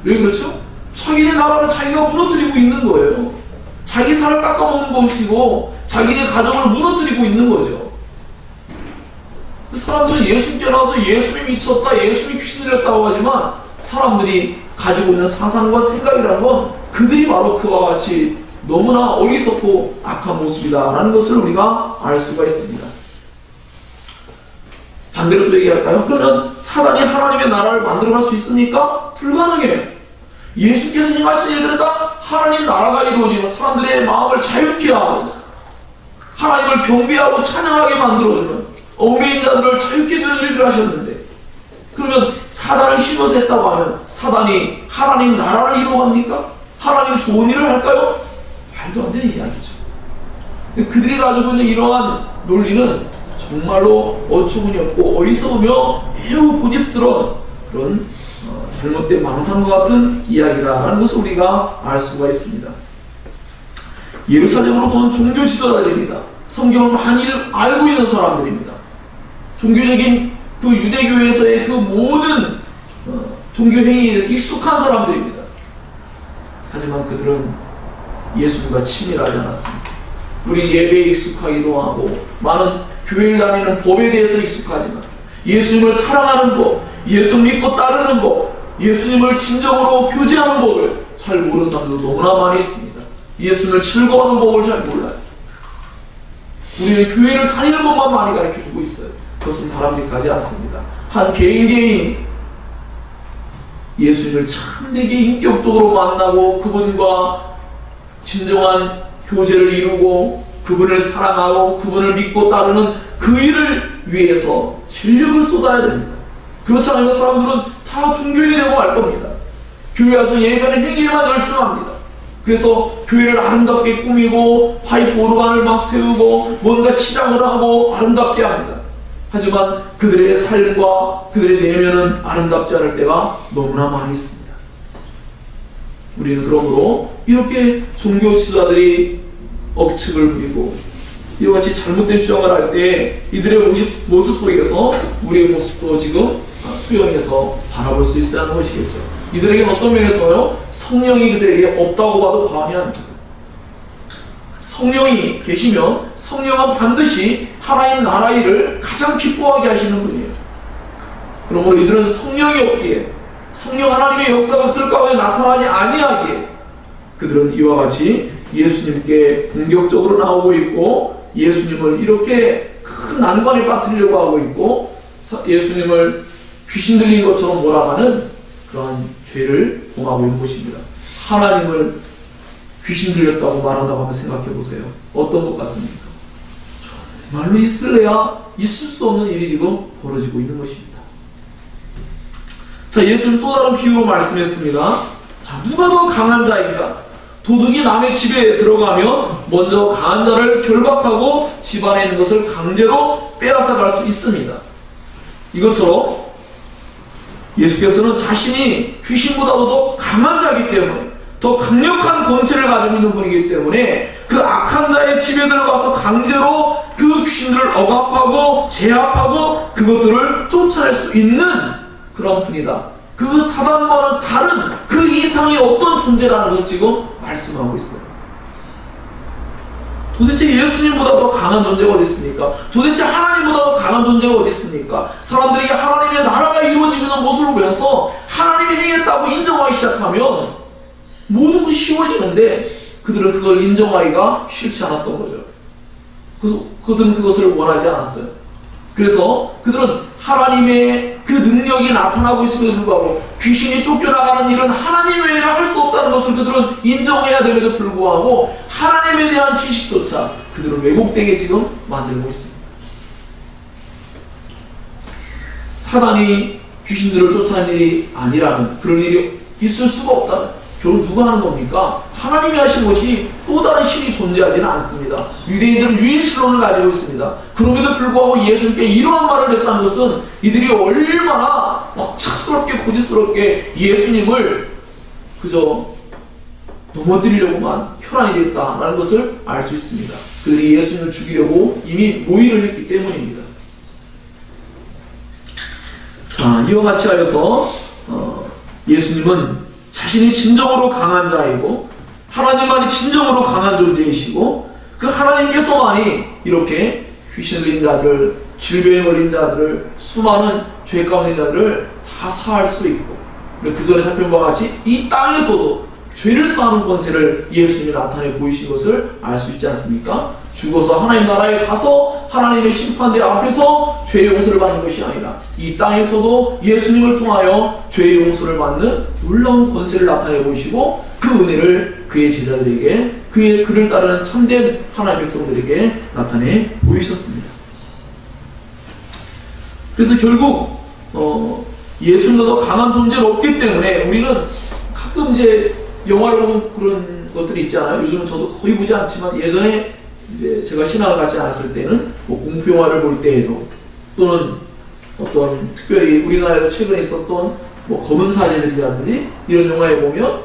왜 그렇죠? 자기네 나라를 자기가 무너뜨리고 있는 거예요. 자기 살을 깎아먹는 것이고 자기네 가정을 무너뜨리고 있는 거죠. 사람들은 예수님께 나와서 예수님이 미쳤다, 예수님이 귀신 들렸다고 하지만 사람들이 가지고 있는 사상과 생각이라는 건 그들이 바로 그와 같이 너무나 어리석고 악한 모습이다라는 것을 우리가 알 수가 있습니다. 반대로 또 얘기할까요? 그러면 사단이 하나님의 나라를 만들어갈 수 있습니까? 불가능해요. 예수께서 행하신 일들은 다 하나님 나라가 이루어지면 사람들의 마음을 자유케 하고 하나님을 경배하고 찬양하게 만들어주는 얽매인 자들을 자유케 주는 일들을 하셨는데, 그러면 사단을 힘어서 했다고 하면 사단이 하나님 나라를 이루어갑니까? 하나님 좋은 일을 할까요? 말도 안 되는 이야기죠. 그들이 가지고 있는 이러한 논리는 정말로 어처구니 없고 어리석으며 매우 고집스러운 그런 잘못된 망상과 같은 이야기다라는 것을 우리가 알 수가 있습니다. 예루살렘으로 온 종교 지도자들입니다. 성경을 많이 알고 있는 사람들입니다. 종교적인 그 유대교에서의 그 모든 종교 행위에 익숙한 사람들입니다. 하지만 그들은 예수님과 친밀하지 않았습니다. 우리 예배에 익숙하기도 하고 많은 교회를 다니는 법에 대해서 익숙하지만 예수님을 사랑하는 법, 예수 믿고 따르는 법, 예수님을 진정으로 교제하는 법을 잘 모르는 사람들도 너무나 많이 있습니다. 예수님을 즐거워하는 법을 잘 몰라요. 우리는 교회를 다니는 것만 많이 가르쳐주고 있어요. 그것은 바람직하지 않습니다. 한 개인이 예수님을 참되게 인격적으로 만나고 그분과 진정한 교제를 이루고 그분을 사랑하고 그분을 믿고 따르는 그 일을 위해서 진력을 쏟아야 됩니다. 그렇지 않으면 사람들은 다 종교인이 되고 말 겁니다. 교회 와서 예배하는 행위에만 열중합니다. 그래서 교회를 아름답게 꾸미고 파이프 오르간을 막 세우고 뭔가 치장을 하고 아름답게 합니다. 하지만 그들의 삶과 그들의 내면은 아름답지 않을 때가 너무나 많이 있습니다. 우리는 그러므로 이렇게 종교 지도자들이 억측을 부리고 이와 같이 잘못된 주장을 할 때 이들의 모습 속에서 우리의 모습도 지금 수용해서 바라볼 수 있어야 하는 것이겠죠. 이들에게는 어떤 면에서요? 성령이 그들에게 없다고 봐도 과언이 아닙니다. 성령이 계시면 성령은 반드시 하나님 나라 일을 가장 기뻐하게 하시는 분이에요. 그러므로 이들은 성령이 없기에, 성령 하나님의 역사가 그들 가운데 나타나지 아니하기에 그들은 이와 같이 예수님께 공격적으로 나오고 있고, 예수님을 이렇게 큰 난관에 빠뜨리려고 하고 있고, 예수님을 귀신 들린 것처럼 몰아가는 그러한 죄를 범하고 있는 것입니다. 하나님을 귀신 들렸다고 말한다고 한번 생각해 보세요. 어떤 것 같습니까? 정말로 있을래야 있을 수 없는 일이 지금 벌어지고 있는 것입니다. 자, 예수는 또 다른 비유로 말씀했습니다. 자, 누가 더 강한 자인가? 도둑이 남의 집에 들어가면 먼저 강한 자를 결박하고 집 안에 있는 것을 강제로 빼앗아 갈 수 있습니다. 이것처럼 예수께서는 자신이 귀신보다도 더 강한 자이기 때문에, 더 강력한 권세를 가지고 있는 분이기 때문에 그 악한 자의 집에 들어가서 강제로 그 귀신들을 억압하고 제압하고 그것들을 쫓아낼 수 있는 그런 분이다. 그 사단과는 다른 그 이상의 어떤 존재라는 것을 지금 말씀하고 있어요. 도대체 예수님보다 더 강한 존재가 어디 있습니까? 도대체 하나님보다 더 강한 존재가 어디 있습니까? 사람들에게 하나님의 나라가 이루어지는 모습을 보면서 하나님이 행했다고 인정하기 시작하면 모든 것이 쉬워지는데 그들은 그걸 인정하기가 싫지 않았던 거죠. 그래서 그들은 그것을 원하지 않았어요. 그래서 그들은 하나님의 그 능력이 나타나고 있음에도 불구하고 귀신이 쫓겨나가는 일은 하나님 외에는 할 수 없다는 것을 그들은 인정해야 됨에도 불구하고 하나님에 대한 지식조차 그들은 왜곡되게 지금 만들고 있습니다. 사단이 귀신들을 쫓아내는 일이 아니라면, 그런 일이 있을 수가 없다면 결국 누가 하는 겁니까? 하나님이 하신 것이 또 다른 신이 존재하지는 않습니다. 유대인들은 유일신론을 가지고 있습니다. 그럼에도 불구하고 예수님께 이러한 말을 했다는 것은 이들이 얼마나 벅착스럽게 고집스럽게 예수님을 그저 넘어뜨리려고만 혈안이 됐다라는 것을 알 수 있습니다. 그들이 예수님을 죽이려고 이미 모의를 했기 때문입니다. 자, 이와 같이 하여서 예수님은 자신이 진정으로 강한 자이고 하나님만이 진정으로 강한 존재이시고 그 하나님께서만이 이렇게 귀신 들린 자들, 질병에 걸린 자들을, 수많은 죄 가운데 있는 자들을 다 사할 수 있고, 그 전에 살펴본 바와 같이 이 땅에서도 죄를 사하는 권세를 예수님이 나타내 보이신 것을 알 수 있지 않습니까? 죽어서 하나님 나라에 가서 하나님의 심판대 앞에서 죄의 용서를 받는 것이 아니라 이 땅에서도 예수님을 통하여 죄의 용서를 받는 놀라운 권세를 나타내 보이시고 그 은혜를 그의 제자들에게, 그를 따르는 참된 하나님의 백성들에게 나타내 보이셨습니다. 그래서 결국 예수님보다 더 강한 존재는 없기 때문에 우리는 가끔 이제 영화를 보면 그런 것들이 있잖아요. 요즘은 저도 거의 보지 않지만 예전에 이제 제가 신앙을 갖지 않았을 때는 뭐 공포 영화를 볼 때에도, 또는 어떤 특별히 우리나라에도 최근에 있었던 뭐 검은 사제들이라든지 이런 영화에 보면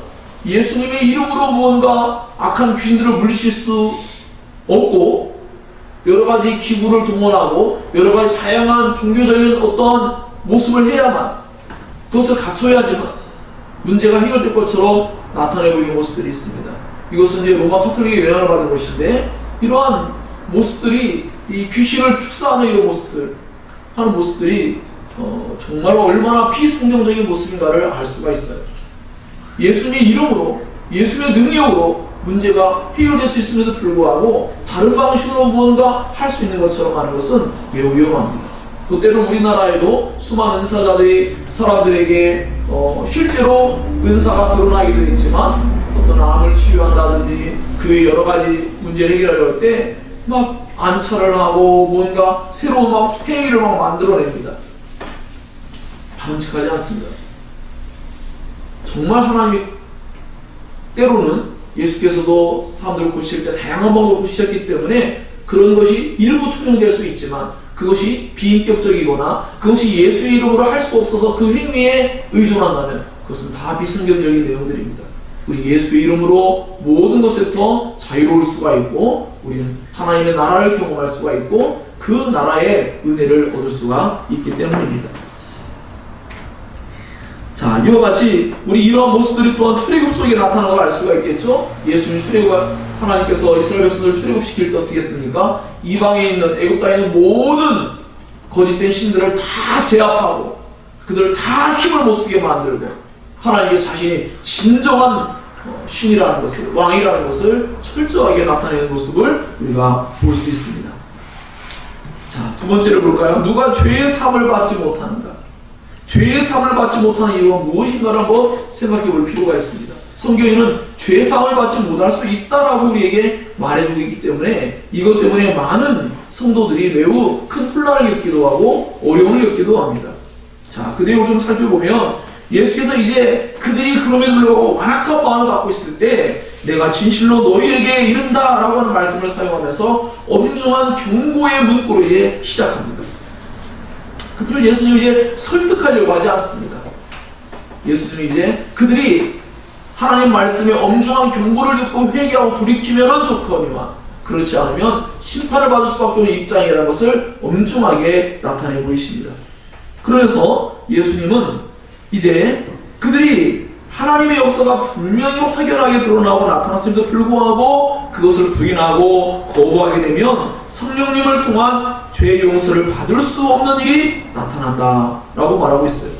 예수님의 이름으로 뭔가 악한 귀신들을 물리칠 수 없고 여러 가지 기구를 동원하고 여러 가지 다양한 종교적인 어떤 모습을 해야만, 그것을 갖춰야지만 문제가 해결될 것처럼 나타내 보이는 모습들이 있습니다. 이것은 이제 로마 카톨릭의 영향을 받은 것인데, 이러한 모습들이, 이 귀신을 축사하는 이런 모습들, 하는 모습들이 정말 얼마나 비성경적인 모습인가를 알 수가 있어요. 예수님의 이름으로, 예수님의 능력으로 문제가 해결될 수 있음에도 불구하고 다른 방식으로 무언가 할 수 있는 것처럼 하는 것은 매우 위험합니다. 또 때로 우리나라에도 수많은 은사자들이 사람들에게 실제로 은사가 드러나기도 했지만 어떤 암을 치유한다든지 그 여러 가지 문제를 해결할 때 막 안차를 하고 뭔가 새로운 막 행위를 막 만들어냅니다. 바람직하지 않습니다. 정말 하나님이 때로는 예수께서도 사람들을 고칠 때 다양한 방법을 고치셨기 때문에 그런 것이 일부 통용될 수 있지만 그것이 비인격적이거나 그것이 예수의 이름으로 할 수 없어서 그 행위에 의존한다면 그것은 다 비성경적인 내용들입니다. 우리 예수의 이름으로 모든 것에부터 자유로울 수가 있고 우리는 하나님의 나라를 경험할 수가 있고 그 나라의 은혜를 얻을 수가 있기 때문입니다. 자, 이와 같이 우리 이러한 모습들이 또한 출애굽 속에 나타나는 걸 알 수가 있겠죠. 예수님 하나님께서 이스라엘 백성들을 출애굽시킬 때 어떻게 했습니까? 이방에 있는 애굽 땅에 있는 모든 거짓된 신들을 다 제압하고 그들을 다 힘을 못 쓰게 만들고 하나님의 자신이 진정한 신이라는 것을, 왕이라는 것을 철저하게 나타내는 모습을 우리가 볼 수 있습니다. 자, 두 번째를 볼까요? 누가 죄의 사함을 받지 못하는가? 죄의 사함을 받지 못하는 이유가 무엇인가를 한번 생각해 볼 필요가 있습니다. 성경에는 죄의 사함을 받지 못할 수 있다라고 우리에게 말해주고 있기 때문에 이것 때문에 많은 성도들이 매우 큰 혼란을 겪기도 하고 어려움을 겪기도 합니다. 자, 그 내용을 좀 살펴보면 예수께서 이제 그들이 그럼에도 불구하고 완악한 마음을 갖고 있을 때 내가 진실로 너희에게 이른다 라고 하는 말씀을 사용하면서 엄중한 경고의 문구로 이제 시작합니다. 그들을 예수님이 이제 설득하려고 하지 않습니다. 예수님이 이제 그들이 하나님 말씀에 엄중한 경고를 듣고 회개하고 돌이키면 좋거니와 그렇지 않으면 심판을 받을 수밖에 없는 입장이라는 것을 엄중하게 나타내 보이십니다. 그래서 예수님은 이제 그들이 하나님의 역사가 분명히 확연하게 드러나고 나타났음에도 불구하고 그것을 부인하고 거부하게 되면 성령님을 통한 죄의 용서를 받을 수 없는 일이 나타난다 라고 말하고 있어요.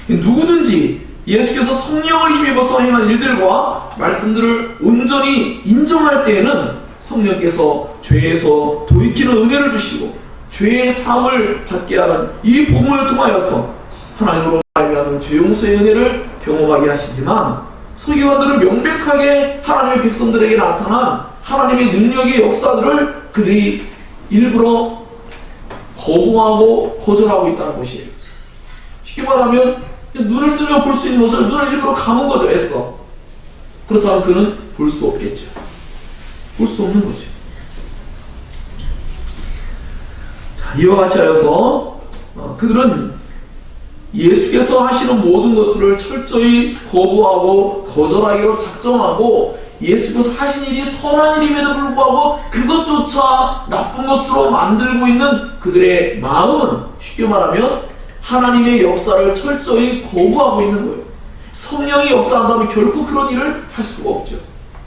누구든지 예수께서 성령을 힘입어서 행한 일들과 말씀들을 온전히 인정할 때에는 성령께서 죄에서 돌이키는 은혜를 주시고 죄의 사함을 받게 하는 이 복음을 통하여서 하나님으로 말미암은 죄 용서의 은혜를 경험하게 하시지만 서기관들은 명백하게 하나님의 백성들에게 나타난 하나님의 능력의 역사들을 그들이 일부러 거부하고 거절하고 있다는 것이에요. 쉽게 말하면 눈을 뜨면 볼 수 있는 것을 눈을 일부러 감은 거죠. 애써. 그렇다면 그는 볼 수 없겠죠. 볼 수 없는 거죠. 자, 이와 같이 하여서 그들은 예수께서 하시는 모든 것들을 철저히 거부하고 거절하기로 작정하고 예수께서 하신 일이 선한 일임에도 불구하고 그것조차 나쁜 것으로 만들고 있는 그들의 마음은 쉽게 말하면 하나님의 역사를 철저히 거부하고 있는 거예요. 성령이 역사한다면 결코 그런 일을 할 수가 없죠.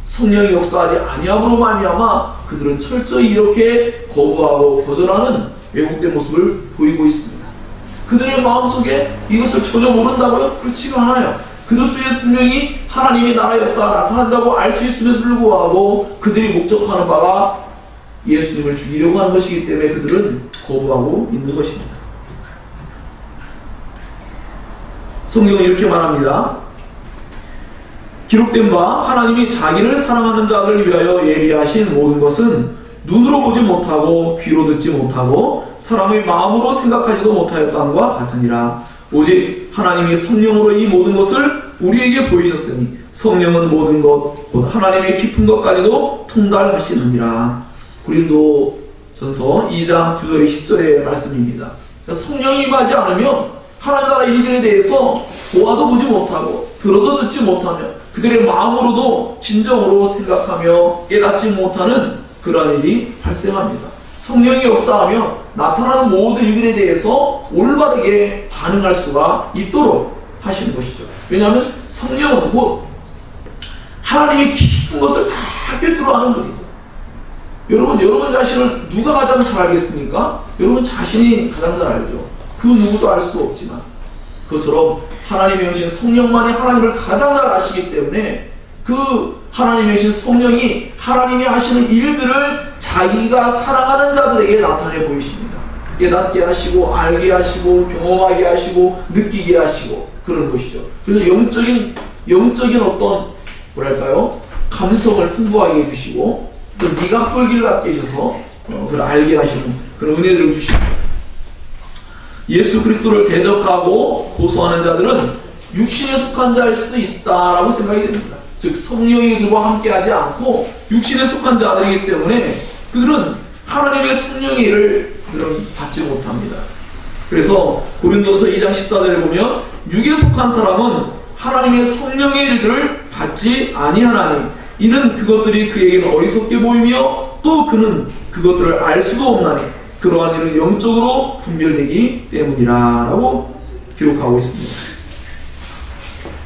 성령이 역사하지 아니함으로 말미암아 그들은 철저히 이렇게 거부하고 거절하는 왜곡된 모습을 보이고 있습니다. 그들의 마음속에 이것을 전혀 모른다고요? 그렇지가 않아요. 그들 속에 분명히 하나님의 나라의 역사가 나타난다고 알 수 있음에도 불구하고 그들이 목적하는 바가 예수님을 죽이려고 하는 것이기 때문에 그들은 거부하고 있는 것입니다. 성경은 이렇게 말합니다. 기록된 바 하나님이 자기를 사랑하는 자들을 위하여 예비하신 모든 것은 눈으로 보지 못하고 귀로 듣지 못하고 사람의 마음으로 생각하지도 못하였다는과 같으니라. 오직 하나님이 성령으로 이 모든 것을 우리에게 보이셨으니 성령은 모든 것 곧 하나님의 깊은 것까지도 통달하시느니라. 고린도전서 2장 9절에 10절의 말씀입니다. 성령이 임하지 않으면 하나님 나라 일들에 대해서 보아도 보지 못하고 들어도 듣지 못하며 그들의 마음으로도 진정으로 생각하며 깨닫지 못하는 그러한 일이 발생합니다. 성령이 역사하며 나타나는 모든 일들에 대해서 올바르게 반응할 수가 있도록 하시는 것이죠. 왜냐하면 성령은 곧 하나님의 깊은 것을 다 꿰뚫어 아는 분이죠. 여러분 자신을 누가 가장 잘 알겠습니까? 여러분 자신이 가장 잘 알죠. 그 누구도 알 수 없지만 그것처럼 하나님의 오신 성령만이 하나님을 가장 잘 아시기 때문에 그 하나님의 오신 성령이 하나님이 하시는 일들을 자기가 사랑하는 자들에게 나타내 보이십니다. 깨닫게 하시고 알게 하시고 경험하게 하시고 느끼게 하시고 그런 것이죠. 그래서 영적인 어떤 뭐랄까요? 감성을 풍부하게 해주시고 또 미각 꼴기를 갖게 해주셔서 그걸 알게 하시는 그런 은혜들을 주십니다. 예수 그리스도를 대적하고 고소하는 자들은 육신에 속한 자일 수도 있다라고 생각이 됩니다. 즉 성령이 그들과 함께하지 않고 육신에 속한 자들이기 때문에 그들은 하나님의 성령의 일을 그들은 받지 못합니다. 그래서 고린도서 2장 14절에 보면 육에 속한 사람은 하나님의 성령의 일들을 받지 아니하나니 이는 그것들이 그에게는 어리석게 보이며 또 그는 그것들을 알 수도 없나니 그러한 일은 영적으로 분별되기 때문이라 라고 기록하고 있습니다.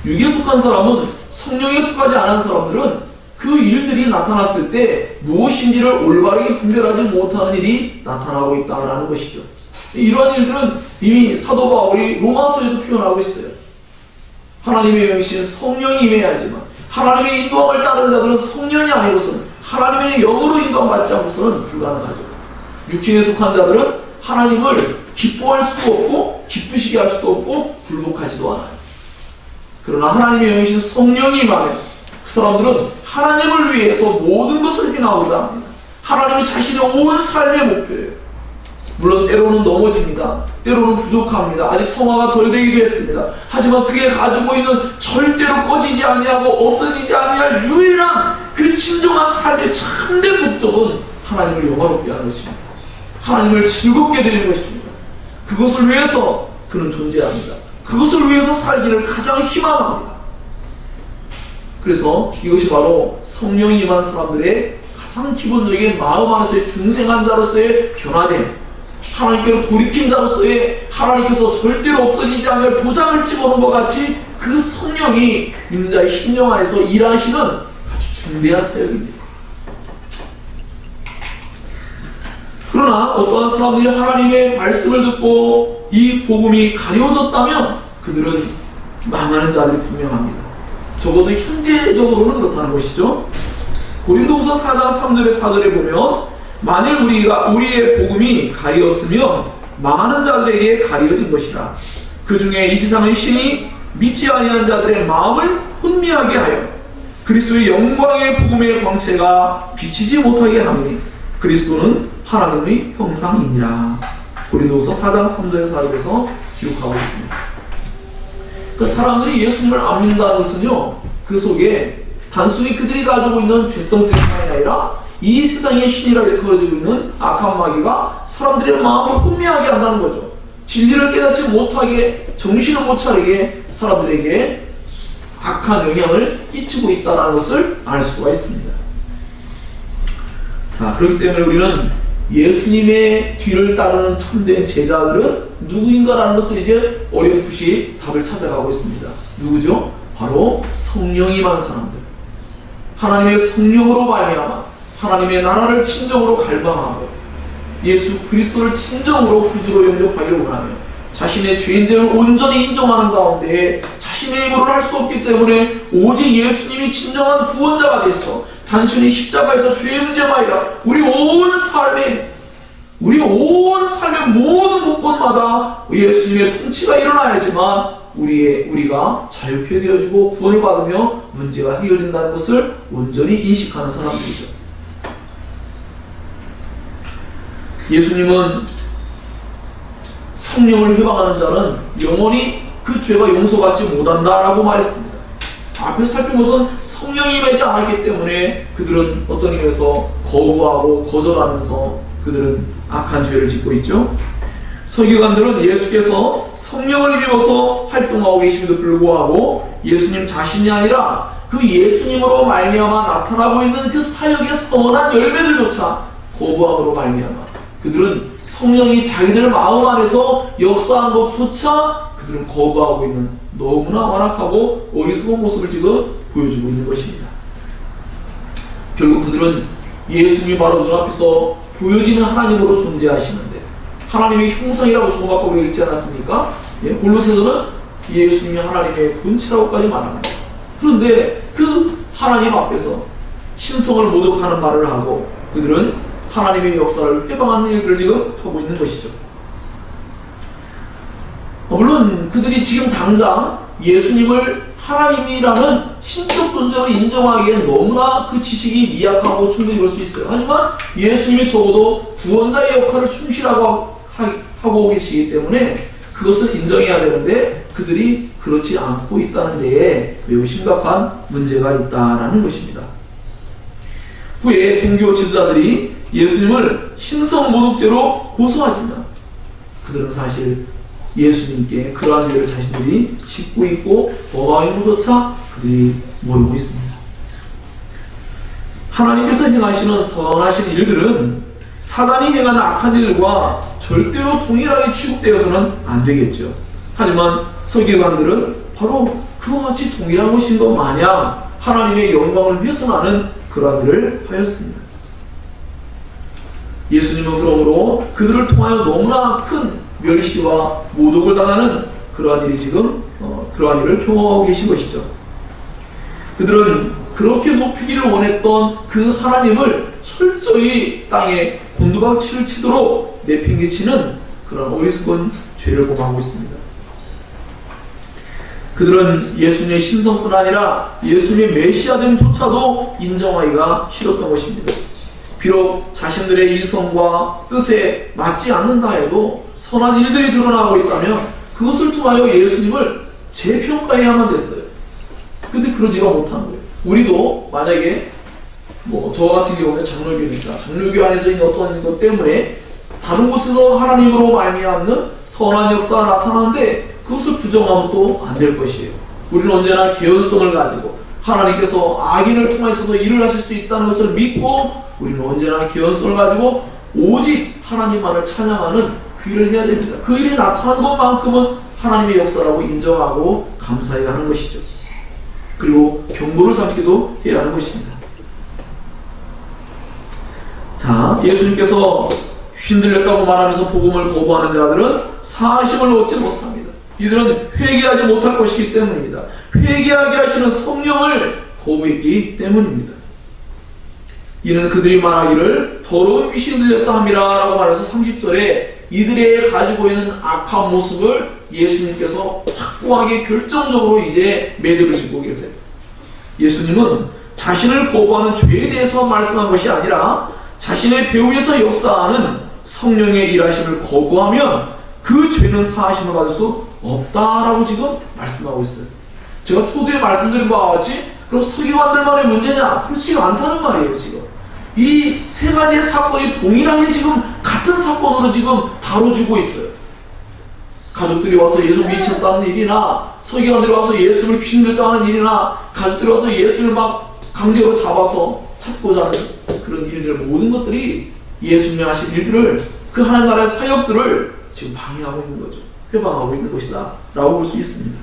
육에 속한 사람은, 성령에 속하지 않은 사람들은 그 일들이 나타났을 때 무엇인지를 올바르게 분별하지 못하는 일이 나타나고 있다는 것이죠. 이러한 일들은 이미 사도 바울이 로마서에도 표현하고 있어요. 하나님의 영이신 성령이 임해야지만, 하나님의 인도함을 따르는 자들은 성령이 아니고서는, 하나님의 영으로 인도함받지 않고서는 불가능하죠. 육신에 속한 자들은 하나님을 기뻐할 수도 없고 기쁘시게 할 수도 없고 불복하지도 않아요. 그러나 하나님의 영이신 성령이 임하면 그 사람들은 하나님을 위해서 모든 것을 행하고자 합니다. 하나님이 자신의 온 삶의 목표예요. 물론 때로는 넘어집니다. 때로는 부족합니다. 아직 성화가 덜 되기도 했습니다. 하지만 그게 가지고 있는 절대로 꺼지지 아니하고 없어지지 아니할 유일한 그 진정한 삶의 참된 목적은 하나님을 영화롭게 하는 것입니다. 하나님을 즐겁게 드리는 것입니다. 그것을 위해서 그는 존재합니다. 그것을 위해서 살기를 가장 희망합니다. 그래서 이것이 바로 성령이 임한 사람들의 가장 기본적인 마음 안에서의 중생한 자로서의 변화됨, 하나님께로 돌이킨 자로서의 하나님께서 절대로 없어지지 않을 도장을 찍어놓은 것 같이 그 성령이 믿는 자의 심령 안에서 일하시는 아주 중대한 사역입니다. 그러나 어떠한 사람들이 하나님의 말씀을 듣고 이 복음이 가려졌다면 그들은 망하는 자들이 분명합니다. 적어도 현재적으로는 그렇다는 것이죠. 고린도후서 4장 3절에 4절에 보면 만일 우리의 복음이 가리었으면 망하는 자들에게 가리어진 것이라. 그 중에 이 세상의 신이 믿지 아니한 자들의 마음을 혼미하게 하여 그리스도의 영광의 복음의 광채가 비치지 못하게 하니 그리스도는 하나님의 형상이니라. 고린도후서 4장 3절에 4절에서 기록하고 있습니다. 그 사람들이 예수님을 안 믿는다는 것은요, 그 속에 단순히 그들이 가지고 있는 죄성 때문이 아니라 이 세상의 신이라 일컬어지고 있는 악한 마귀가 사람들의 마음을 혼미하게 한다는 거죠. 진리를 깨닫지 못하게, 정신을 못 차리게 사람들에게 악한 영향을 끼치고 있다는 것을 알 수가 있습니다. 자, 그렇기 때문에 우리는 예수님의 뒤를 따르는 참된 제자들은 누구인가라는 것을 이제 어렴풋이 답을 찾아가고 있습니다. 누구죠? 바로 성령이 임한 사람들. 하나님의 성령으로 말미암아 하나님의 나라를 진정으로 갈망하고 예수 그리스도를 진정으로 구주로 영접하기를 원하며 자신의 죄인됨을 온전히 인정하는 가운데 자신의 힘으로는 할 수 없기 때문에 오직 예수님이 진정한 구원자가 되셔서 단순히 십자가에서 죄의 문제가 아니라 우리 온 삶의 모든 곳곳마다 예수님의 통치가 일어나야지만 우리가 자유케 되어지고 구원을 받으며 문제가 해결된다는 것을 온전히 인식하는 사람들이죠. 예수님은 성령을 회방하는 자는 영원히 그 죄가 용서받지 못한다라고 말했습니다. 앞에서 살핀 것은 성령이 임하지 않았기 때문에 그들은 어떤 의미에서 거부하고 거절하면서 그들은 악한 죄를 짓고 있죠. 설교관들은 예수께서 성령을 입어서 활동하고 계심에도 불구하고 예수님 자신이 아니라 그 예수님으로 말미암아 나타나고 있는 그 사역의 선한 열매들조차 거부함으로 말미암아 그들은 성령이 자기들 마음 안에서 역사한 것조차 그들은 거부하고 있는 너무나 완악하고 어리석은 모습을 지금 보여주고 있는 것입니다. 결국 그들은 예수님이 바로 눈앞에서 보여지는 하나님으로 존재하시는데 하나님의 형상이라고 조금아까 우리가 읽지 않았습니까? 골로새서는 예수님이 하나님의 본체라고까지 말합니다. 그런데 그 하나님 앞에서 신성을 모독하는 말을 하고 그들은 하나님의 역사를 회방하는 일들을 지금 하고 있는 것이죠. 물론 그들이 지금 당장 예수님을 하나님이라는 신적 존재로 인정하기에는 너무나 그 지식이 미약하고 충분히 그럴 수 있어요. 하지만 예수님이 적어도 구원자의 역할을 충실하고 하고 계시기 때문에 그것을 인정해야 되는데 그들이 그렇지 않고 있다는 데에 매우 심각한 문제가 있다는 것입니다. 후에 종교 지도자들이 예수님을 신성모독죄로 고소하지만 그들은 사실 예수님께 그러한 죄를 자신들이 짓고 있고 범하는 것조차 그들이 모르고 있습니다. 하나님께서 행하시는 선하신 일들은 사단이 행하는 악한 일과 절대로 동일하게 취급되어서는 안 되겠죠. 하지만 설교관들은 바로 그와 같이 동일한 것인 것 마냥 하나님의 영광을 훼손하는 그러한 일을 하였습니다. 예수님은 그러므로 그들을 통하여 너무나 큰 멸시와 모독을 당하는 그러한 일이 지금 그러한 일을 경험하고 계신 것이죠. 그들은 그렇게 높이기를 원했던 그 하나님을 철저히 땅에 곤두박질을 치도록 내팽개치는 그런 어리석은 죄를 범하고 있습니다. 그들은 예수님의 신성뿐 아니라 예수님의 메시아됨조차도 인정하기가 싫었던 것입니다. 비록 자신들의 이성과 뜻에 맞지 않는다 해도 선한 일들이 드러나고 있다면 그것을 통하여 예수님을 재평가해야만 됐어요. 근데 그러지가 못한 거예요. 우리도 만약에 저와 같은 경우는 장로교니까 장로교 안에서 있는 어떤 것 때문에 다른 곳에서 하나님으로 말미암는 선한 역사가 나타나는데 그것을 부정하면 또 안 될 것이에요. 우리는 언제나 개연성을 가지고 하나님께서 악인을 통해서도 일을 하실 수 있다는 것을 믿고 우리는 언제나 개연성을 가지고 오직 하나님만을 찬양하는 그 일을 해야 됩니다. 그 일이 나타난 것만큼은 하나님의 역사라고 인정하고 감사해야 하는 것이죠. 그리고 경고를 삼기도 해야 하는 것입니다. 자, 예수님께서 귀신 들렸다고 말하면서 복음을 거부하는 자들은 사심을 얻지 못합니다. 이들은 회개하지 못할 것이기 때문입니다. 회개하게 하시는 성령을 거부했기 때문입니다. 이는 그들이 말하기를 더러운 귀신이 들렸다 함이라 라고 말해서 30절에 이들의 가지고 있는 악한 모습을 예수님께서 확고하게 결정적으로 이제 매듭을 계세요. 예수님은 자신을 거부하는 죄에 대해서 말씀한 것이 아니라 자신의 배후에서 역사하는 성령의 일하심을 거부하면 그 죄는 사하심을 받을 수 없다라고 지금 말씀하고 있어요. 제가 초두에 말씀드린 바와 같이 그럼 서기관들만의 문제냐? 그렇지가 않다는 말이에요. 지금 이 세 가지의 사건이 동일하게 지금 같은 사건으로 지금 다뤄주고 있어요. 가족들이 와서 예수 미쳤다는 일이나 서기관들이 와서 예수를 귀신 들렸다 하는 일이나 가족들이 와서 예수를 막 강제로 잡아서 찾고자 하는 그런 일들, 모든 것들이 예수님이 하신 일들을, 그 하나님 나라의 사역들을 지금 방해하고 있는 거죠. 회방하고 있는 것이다 라고 볼 수 있습니다.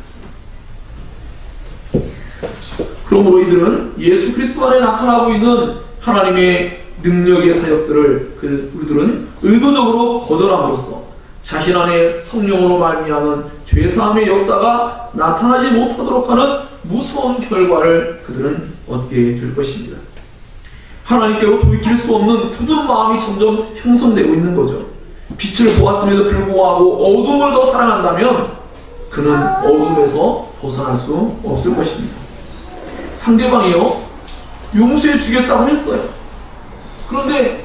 그러므로 이들은 예수 그리스도 안에 나타나고 있는 하나님의 능력의 사역들을 그들은 의도적으로 거절함으로써 자신 안에 성령으로 말미암은 죄사함의 역사가 나타나지 못하도록 하는 무서운 결과를 그들은 얻게 될 것입니다. 하나님께로 돌이킬 수 없는 굳은 마음이 점점 형성되고 있는 거죠. 빛을 보았음에도 불구하고 어둠을 더 사랑한다면 그는 어둠에서 벗어날 수 없을 것입니다. 상대방이요, 용서해 주겠다고 했어요. 그런데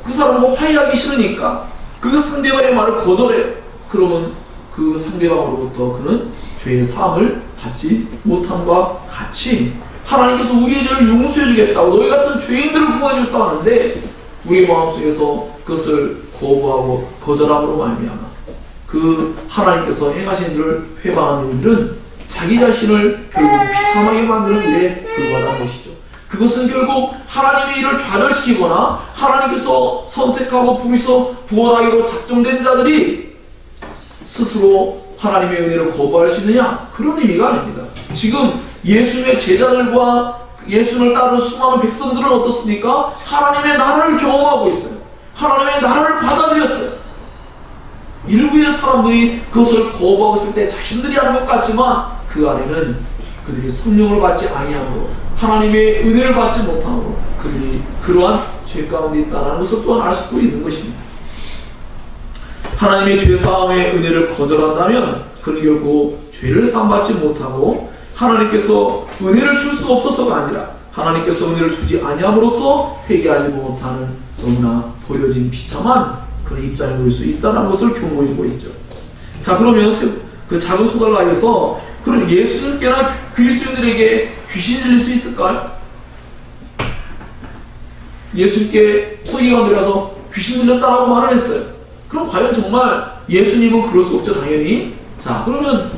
그 사람과 화해하기 싫으니까 그 상대방의 말을 거절해요. 그러면 그 상대방으로부터 그는 죄의 사함을 받지 못함과 같이 하나님께서 우리의 죄를 용서해 주겠다고, 너희 같은 죄인들을 구원해 줬다고 하는데 우리의 마음속에서 그것을 거부하고 거절함으로 말미암아 그 하나님께서 행하신 일을 회방하는 일은 자기 자신을 결국 비참하게 만드는 일에 불과하다는 것이죠. 그것은 결국 하나님의 일을 좌절시키거나 하나님께서 선택하고 부르셔서 구원하기로 작정된 자들이 스스로 하나님의 은혜를 거부할 수 있느냐? 그런 의미가 아닙니다. 지금 예수님의 제자들과 예수님을 따르는 수많은 백성들은 어떻습니까? 하나님의 나라를 경험하고 있어요. 하나님의 나라를 받아들였어요. 일부의 사람들이 그것을 거부하고 있을 때 자신들이 하는 것 같지만 그 안에는 그들이 성령을 받지 아니함으로 하나님의 은혜를 받지 못함으로 그들이 그러한 죄 가운데 있다는 것을 또한 알 수도 있는 것입니다. 하나님의 죄사함의 은혜를 거절한다면 그는 결국 죄를 사함받지 못하고 하나님께서 은혜를 줄 수 없어서가 아니라 하나님께서 은혜를 주지 아니함으로써 회개하지 못하는 너무나 버려진 비참한 그런 입장에 놓일 수 있다는 것을 경고해주고 있죠. 자, 그러면 그 작은 소달락에서 그럼 예수님께나 그리스도인들에게 귀신 들릴 수 있을까요? 예수님께 서기관들이 가서 귀신 들렸다라고 말을 했어요. 그럼 과연 정말 예수님은 그럴 수 없죠, 당연히. 자, 그러면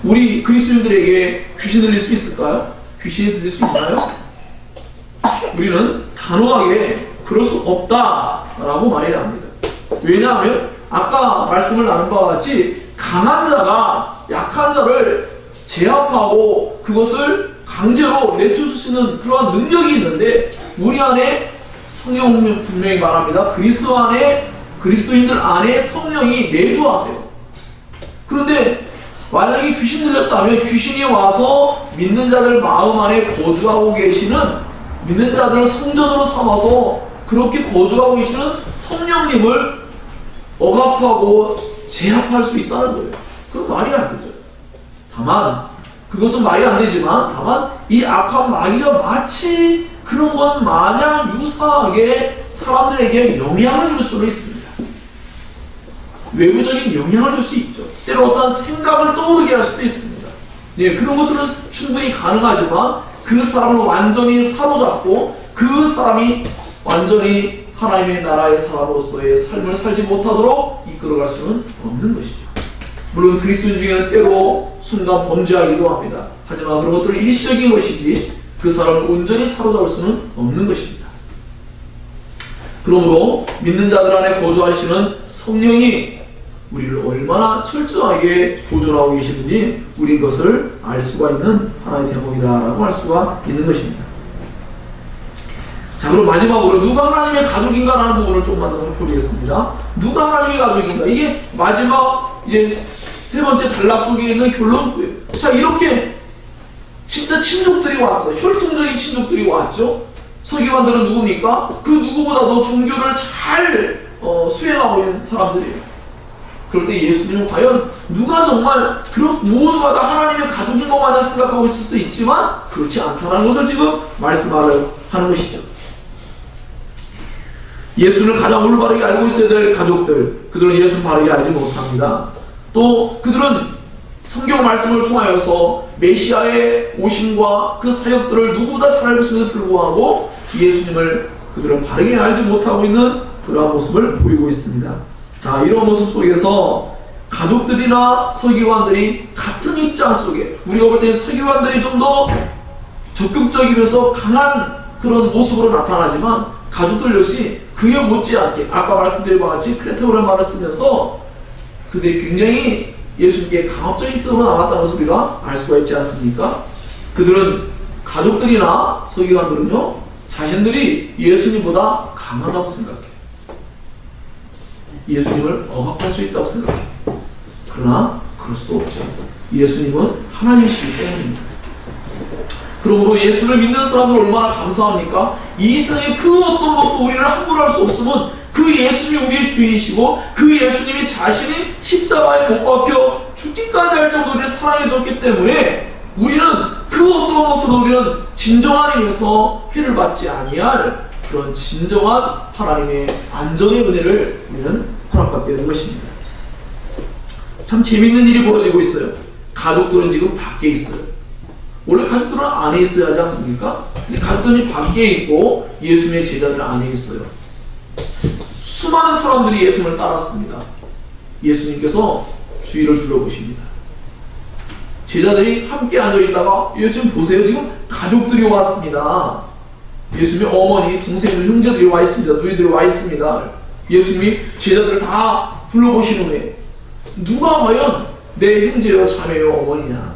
우리 그리스도인들에게 귀신 들릴 수 있을까요? 귀신이 들릴 수 있나요? 우리는 단호하게 그럴 수 없다라고 말해야 합니다. 왜냐하면 아까 말씀을 나눈 바와 같이 강한 자가 약한 자를 제압하고 그것을 강제로 내쫓을 수 있는 그러한 능력이 있는데, 우리 안에 성령 분명히 말합니다. 그리스도인들 안에 성령이 내주하세요. 그런데 만약에 귀신 들렸다면 귀신이 와서 믿는 자들 마음 안에 거주하고 계시는, 믿는 자들을 성전으로 삼아서 그렇게 거주하고 계시는 성령님을 억압하고 제압할 수 있다는 거예요. 그건 말이 안 되죠. 다만 그것은 말이 안 되지만, 다만 이 악한 마귀가 마치 그런 것 마냥 유사하게 사람들에게 영향을 줄 수는 있습니다. 외부적인 영향을 줄 수 있죠. 때로 어떤 생각을 떠오르게 할 수도 있습니다. 네, 그런 것들은 충분히 가능하지만 그 사람을 완전히 사로잡고 그 사람이 완전히 하나님의 나라의 사람으로서의 삶을 살지 못하도록 이끌어갈 수는 없는 것이죠. 물론 그리스도인 중에는 때로 순간 범죄하기도 합니다. 하지만 그런 것들은 일시적인 것이지 그 사람을 온전히 사로잡을 수는 없는 것입니다. 그러므로 믿는 자들 안에 거주하시는 성령이 우리를 얼마나 철저하게 보존하고 계시는지 우리 그것을 알 수가 있는 하나의 대목이다라고 할 수가 있는 것입니다. 자, 그럼 마지막으로 누가 하나님의 가족인가라는 부분을 조금만 더 살펴보겠습니다. 누가 하나님의 가족인가? 이게 마지막 이제 세 번째 단락 속에 있는 결론부예요. 자, 이렇게 진짜 친족들이 왔어요. 혈통적인 친족들이 왔죠. 서기관들은 누굽니까? 그 누구보다도 종교를 잘 수행하고 있는 사람들이에요. 그럴 때 예수님은 과연 누가 정말 그런 모두가 다 하나님의 가족인 것 마냥 생각하고 있을 수도 있지만 그렇지 않다는 것을 지금 말씀하는 것이죠. 예수를 가장 올바르게 알고 있어야 될 가족들, 그들은 예수를 바르게 알지 못합니다. 또 그들은 성경 말씀을 통하여서 메시아의 오심과 그 사역들을 누구보다 잘 알고 있음에도 불구하고 예수님을 그들은 바르게 알지 못하고 있는 그러한 모습을 보이고 있습니다. 자, 이런 모습 속에서 가족들이나 서기관들이 같은 입장 속에, 우리가 볼 때는 서기관들이 좀 더 적극적이면서 강한 그런 모습으로 나타나지만 가족들 역시 그에 못지않게 아까 말씀드린 바와 같이 크레타오라는 말을 쓰면서 그들이 굉장히 예수님께 강압적인 태도로 나왔다는 것을 우리가 알 수가 있지 않습니까? 그들은, 가족들이나 서기관들은요, 자신들이 예수님보다 강하다고 생각해요. 예수님을 억압할 수 있다고 생각해요. 그러나 그럴 수 없죠. 예수님은 하나님이시기 때문입니다. 그러므로 예수를 믿는 사람들 얼마나 감사합니까? 이 세상에 그 어떤 것도 우리를 함부로 할 수 없으면 그 예수님이 우리의 주인이시고 그 예수님이 자신이 십자가에 못 박혀 죽기까지 할 정도로 우리를 사랑해줬기 때문에 우리는 그 어떤 것으로 우리는 진정한 의미에서 피를 받지 아니할 그런 진정한 하나님의 안전의 은혜를 우리는 허락받게 되는 것입니다. 참 재밌는 일이 벌어지고 있어요. 가족들은 지금 밖에 있어요. 원래 가족들은 안에 있어야 하지 않습니까? 근데 가족들이 밖에 있고 예수님의 제자들은 안에 있어요. 수많은 사람들이 예수님을 따랐습니다. 예수님께서 주위를 둘러보십니다. 제자들이 함께 앉아있다가 예수님 보세요. 지금 가족들이 왔습니다. 예수님의 어머니, 동생들, 형제들이 와 있습니다. 누이들이 와 있습니다. 예수님이 제자들을 다 둘러보신 후에 누가 과연 내 형제요, 자매요, 어머니냐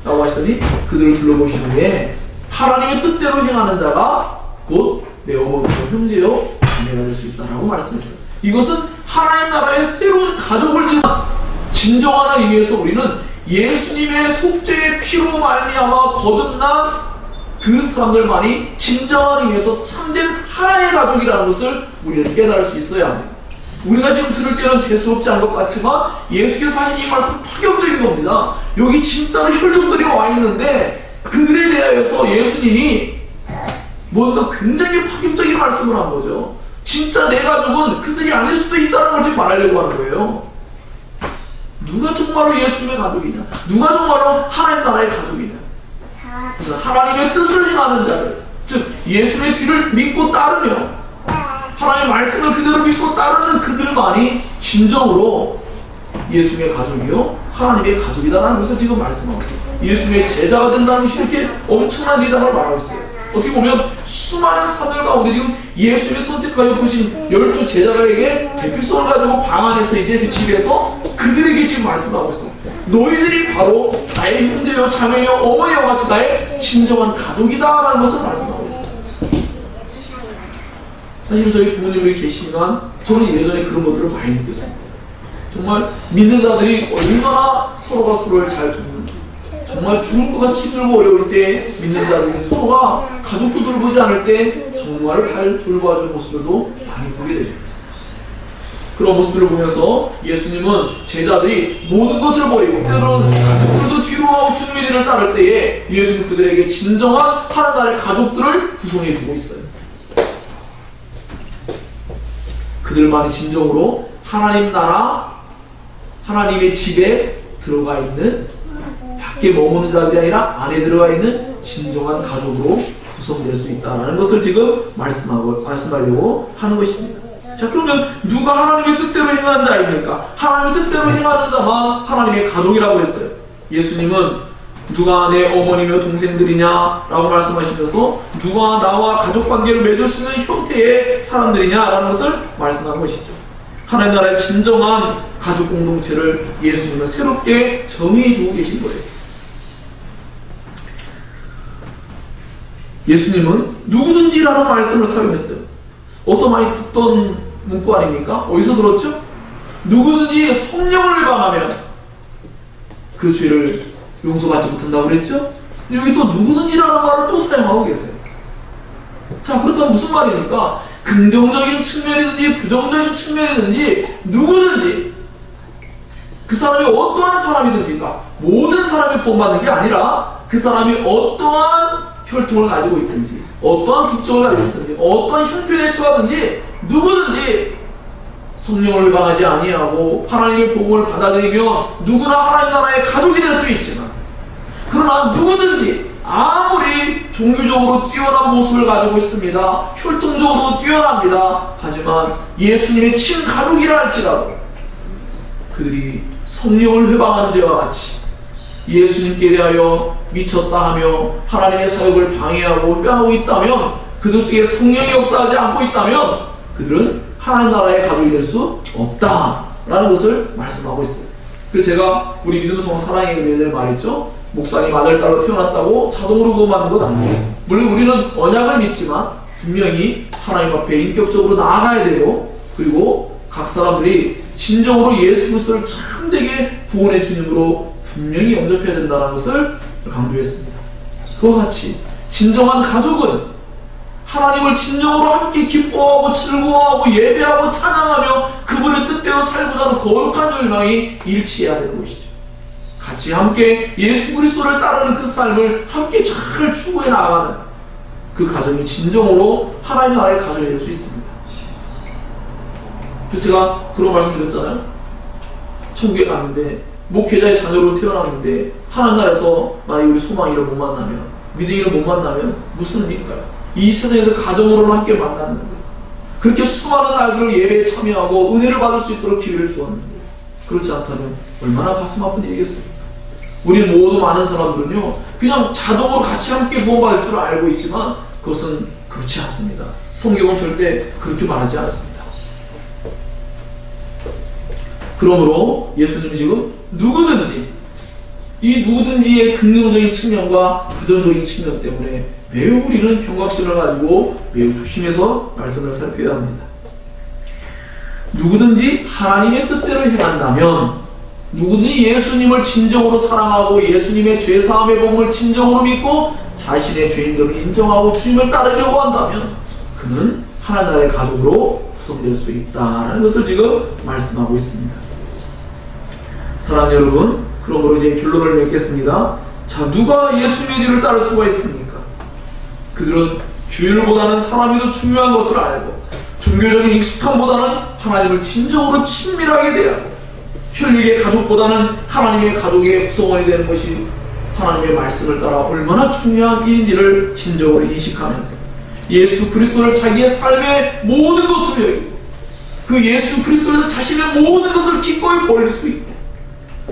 라고 하시더니 그들을 둘러보신 후에 하나님의 뜻대로 행하는 자가 곧 내 어머니요, 형제요, 자매가 될 수 있다라고 말씀했어요. 이것은 하나님 나라의 새로운 가족을 지금 진정하는 의미에서 우리는 예수님의 속죄의 피로 말미암아 거듭난 그 사람들만이 진정한 의미에서 참된 하나의 가족이라는 것을 우리는 깨달을 수 있어야 합니다. 우리가 지금 들을 때는 대수롭지 않은 것 같지만 예수께서 하신 이 말씀은 파격적인 겁니다. 여기 진짜로 혈족들이 와 있는데 그들에 대하여서 예수님이 뭔가 굉장히 파격적인 말씀을 한 거죠. 진짜 내 가족은 그들이 아닐 수도 있다는 걸 지금 말하려고 하는 거예요. 누가 정말로 예수님의 가족이냐? 누가 정말로 하나님 나라의 가족이냐? 하나님의 뜻을 행하는 자들, 즉 예수님의 뒤를 믿고 따르며 하나님의 말씀을 그대로 믿고 따르는 그들만이 진정으로 예수님의 가족이요 하나님의 가족이다라는 것을 지금 말씀하고 있어요. 예수님의 제자가 된다는 것이 이렇게 엄청난 리담을 말하고 있어요. 어떻게 보면 수많은 사람들 가운데 지금 예수님이 선택하여 부신 12 제자들에게 대표성을 가지고 방 안에서 이제 그 집에서 그들에게 지금 말씀하고 있어. 너희들이 바로 나의 형제요 자매요 어머니와 같이 나의 진정한 가족이다 라는 것을 말씀하고 있어요. 사실 저희 부모님이 계시지만 저는 예전에 그런 것들을 많이 느꼈습니다. 정말 믿는 자들이 얼마나 서로가 서로를 잘 돕는지, 정말 죽을 것 같이 힘들고 어려울 때 믿는 자들이 서로가 가족도 돌보지 않을 때 정말 잘 돌봐주는 모습들도 많이 보게 됩니다. 그런 모습들을 보면서 예수님은 제자들이 모든 것을 버리고 때로는 가족들도 뒤로 하고 주님의 일을 따를 때에 예수님 그들에게 진정한 하나님의 가족들을 구성해 주고 있어요. 그들만이 진정으로 하나님 나라, 하나님의 집에 들어가 있는, 밖에 머무는 자들이 아니라 안에 들어가 있는 진정한 가족으로 구성될 수 있다는 것을 지금 말씀하려고 하는 것입니다. 자, 그러면 누가 하나님의 뜻대로 행하는 자입니까? 하나님의 뜻대로 행하는 자만 하나님의 가족이라고 했어요. 예수님은 누가 내 어머니며 동생들이냐 라고 말씀하시면서 누가 나와 가족관계를 맺을 수 있는 형태의 사람들이냐 라는 것을 말씀하는 것이죠. 하나님 나라의 진정한 가족 공동체를 예수님은 새롭게 정의해 주고 계신 거예요. 예수님은 누구든지라는 말씀을 사용했어요. 어디서 많이 듣던 문구 아닙니까? 어디서 들었죠? 누구든지 성령을 방하면 그 죄를 용서받지 못한다고 그랬죠? 여기 또 누구든지라는 말을 또 사용하고 계세요. 자, 그렇다면 무슨 말입니까? 긍정적인 측면이든지 부정적인 측면이든지 누구든지 그 사람이 어떠한 사람이든지가 모든 사람이 구원받는 게 아니라 그 사람이 어떠한 혈통을 가지고 있든지 어떠한 국적을 가지고 있든지 어떠한 형편에 처하든지 누구든지 성령을 회방하지 아니하고 하나님의 복음을 받아들이며 누구나 하나님 나라의 가족이 될 수 있지만 그러나 누구든지 아무리 종교적으로 뛰어난 모습을 가지고 있습니다. 혈통적으로 뛰어납니다. 하지만 예수님의 친가족이라 할지라도 그들이 성령을 회방하는 자와 같이 예수님께 대하여 미쳤다 하며 하나님의 사역을 방해하고 회방하고 있다면 그들 속에 성령이 역사하지 않고 있다면 그들은 하나님 나라의 가족이 될 수 없다라는 것을 말씀하고 있어요. 그래서 제가 우리 믿음 성원 사랑의 교회를 말했죠. 목사님 아들 딸로 태어났다고 자동으로 구원받는 것 아니에요. 물론 우리는 언약을 믿지만 분명히 하나님 앞에 인격적으로 나아가야 돼요. 그리고 각 사람들이 진정으로 예수 그리스도를 참되게 구원의 주님으로 분명히 영접해야 된다는 것을 강조했습니다. 그와 같이 진정한 가족은 하나님을 진정으로 함께 기뻐하고 즐거워하고 예배하고 찬양하며 그분의 뜻대로 살고자 하는 거룩한 열망이 일치해야 되는 것이죠. 같이 함께 예수 그리스도를 따르는 그 삶을 함께 잘 추구해 나가는 그 가정이 진정으로 하나님 나라의 가정이 될 수 있습니다. 그래서 제가 그런 말씀 드렸잖아요. 천국에 갔는데 목회자의 자녀로 태어났는데 하나님 나라에서 만약에 우리 소망이를 못 만나면 믿음이를 못 만나면 무슨 일일까요? 이 세상에서 가정으로는 함께 만났는데 그렇게 수많은 날들을 예배에 참여하고 은혜를 받을 수 있도록 기회를 주었는데 그렇지 않다면 얼마나 가슴 아픈 일이겠습니까? 우리 모두 많은 사람들은요 그냥 자동으로 같이 함께 구원받을 줄 알고 있지만 그것은 그렇지 않습니다. 성경은 절대 그렇게 말하지 않습니다. 그러므로 예수님이 지금 누구든지 이 누구든지의 긍정적인 측면과 부정적인 측면 때문에 매우 우리는 경각심을 가지고 매우 조심해서 말씀을 살펴야 합니다. 누구든지 하나님의 뜻대로 행한다면 누구든지 예수님을 진정으로 사랑하고 예수님의 죄사함의 복음을 진정으로 믿고 자신의 죄인들을 인정하고 주님을 따르려고 한다면 그는 하나님 나라의 가족으로 구성될 수 있다는 것을 지금 말씀하고 있습니다. 사랑하는 여러분, 그러므로 이제 결론을 맺겠습니다. 자, 누가 예수님의 뒤를 따를 수가 있습니까? 그들은 규율보다는 사람이 더 중요한 것을 알고 종교적인 익숙함보다는 하나님을 진정으로 친밀하게 대하고 혈육의 가족보다는 하나님의 가족의 구성원이 되는 것이 하나님의 말씀을 따라 얼마나 중요한 일인지를 진정으로 인식하면서 예수 그리스도를 자기의 삶의 모든 것으로 여기고 그 예수 그리스도에서 자신의 모든 것을 기꺼이 버릴 수 있고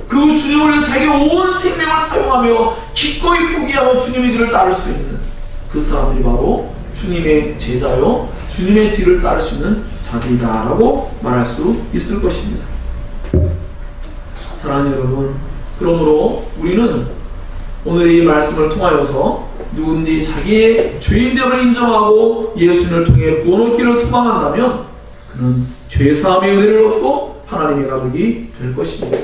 그 주님을 위해서 자기의 온 생명을 사용하며 기꺼이 포기하고 주님의 길을 따를 수 있는 그 사람들이 바로 주님의 제자요 주님의 뒤를 따를 수 있는 자들이다라고 말할 수 있을 것입니다. 사랑하는 여러분, 그러므로 우리는 오늘 이 말씀을 통하여서 누군지 자기의 죄인됨을 인정하고 예수님을 통해 구원 얻기를 소망한다면 그는 죄사함의 은혜를 얻고 하나님의 가족이 될 것입니다.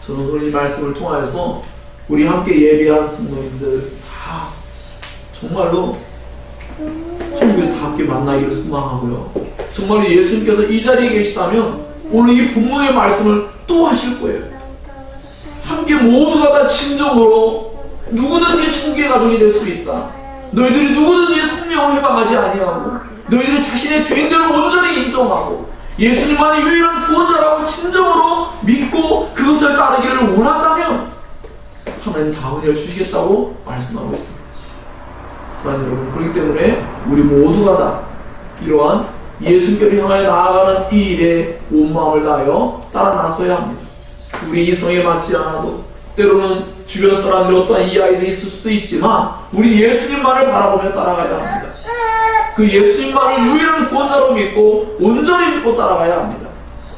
저는 오늘 이 말씀을 통하여서 우리 함께 예배한 성도님들 다 정말로 천국에서 다 함께 만나기를 소망하고요. 정말로 예수님께서 이 자리에 계시다면 오늘 이 본문의 말씀을 또 하실 거예요. 함께 모두가 다 진정으로 누구든지 천국의 가족이 될 수 있다. 너희들이 누구든지 성령을 해방하지 아니하고 너희들이 자신의 죄인됨을 온전히 인정하고 예수님만이 유일한 구원자라고 진정으로 믿고 그것을 따르기를 원한다면 하나님 다 은혜를 주시겠다고 말씀하고 있습니다. 사랑하는 여러분, 그렇기 때문에 우리 모두가 다 이러한 예수님께로 향하여 나아가는 이 일에 온 마음을 다하여 따라 나서야 합니다. 우리 이성에 맞지 않아도 때로는 주변 사람들이 어떠한 이야기들이 있을 수도 있지만 우리 예수님만을 바라보며 따라가야 합니다. 그 예수님만을 유일한 구원자로 믿고 온전히 믿고 따라가야 합니다.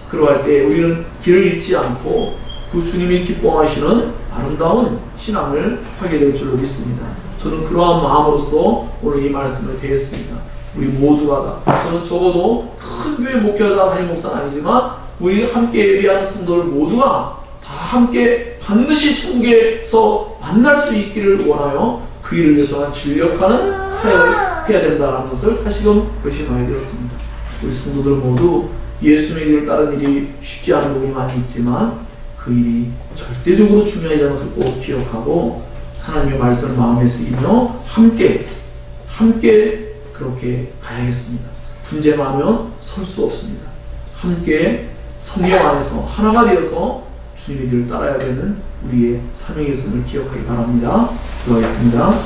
그러할 때 우리는 길을 잃지 않고 그 주님이 기뻐하시는 아름다운 신앙을 하게 될 줄로 믿습니다. 저는 그러한 마음으로서 오늘 이 말씀을 대했습니다. 우리 모두가 다, 저는 적어도 큰 교회 목회자 담임 목사는 아니지만 우리 함께 예배하는 성도들 모두가 다 함께 반드시 천국에서 만날 수 있기를 원하여 그 일을 위해서 진력하는 사역을 해야 된다는 것을 다시금 결심하게 되었습니다. 우리 성도들 모두 예수님의 길을 따르는 일이 쉽지 않은 부분이 많이 있지만 그 일이 절대적으로 중요하다는 것을 꼭 기억하고 하나님의 말씀을 마음에 새기며 함께 그렇게 가야겠습니다. 분쟁하면 설 수 없습니다. 함께 성령 안에서 하나가 되어서 주님의 길을 따라야 되는 우리의 사명이 있음을 기억하기 바랍니다. 기도하겠습니다.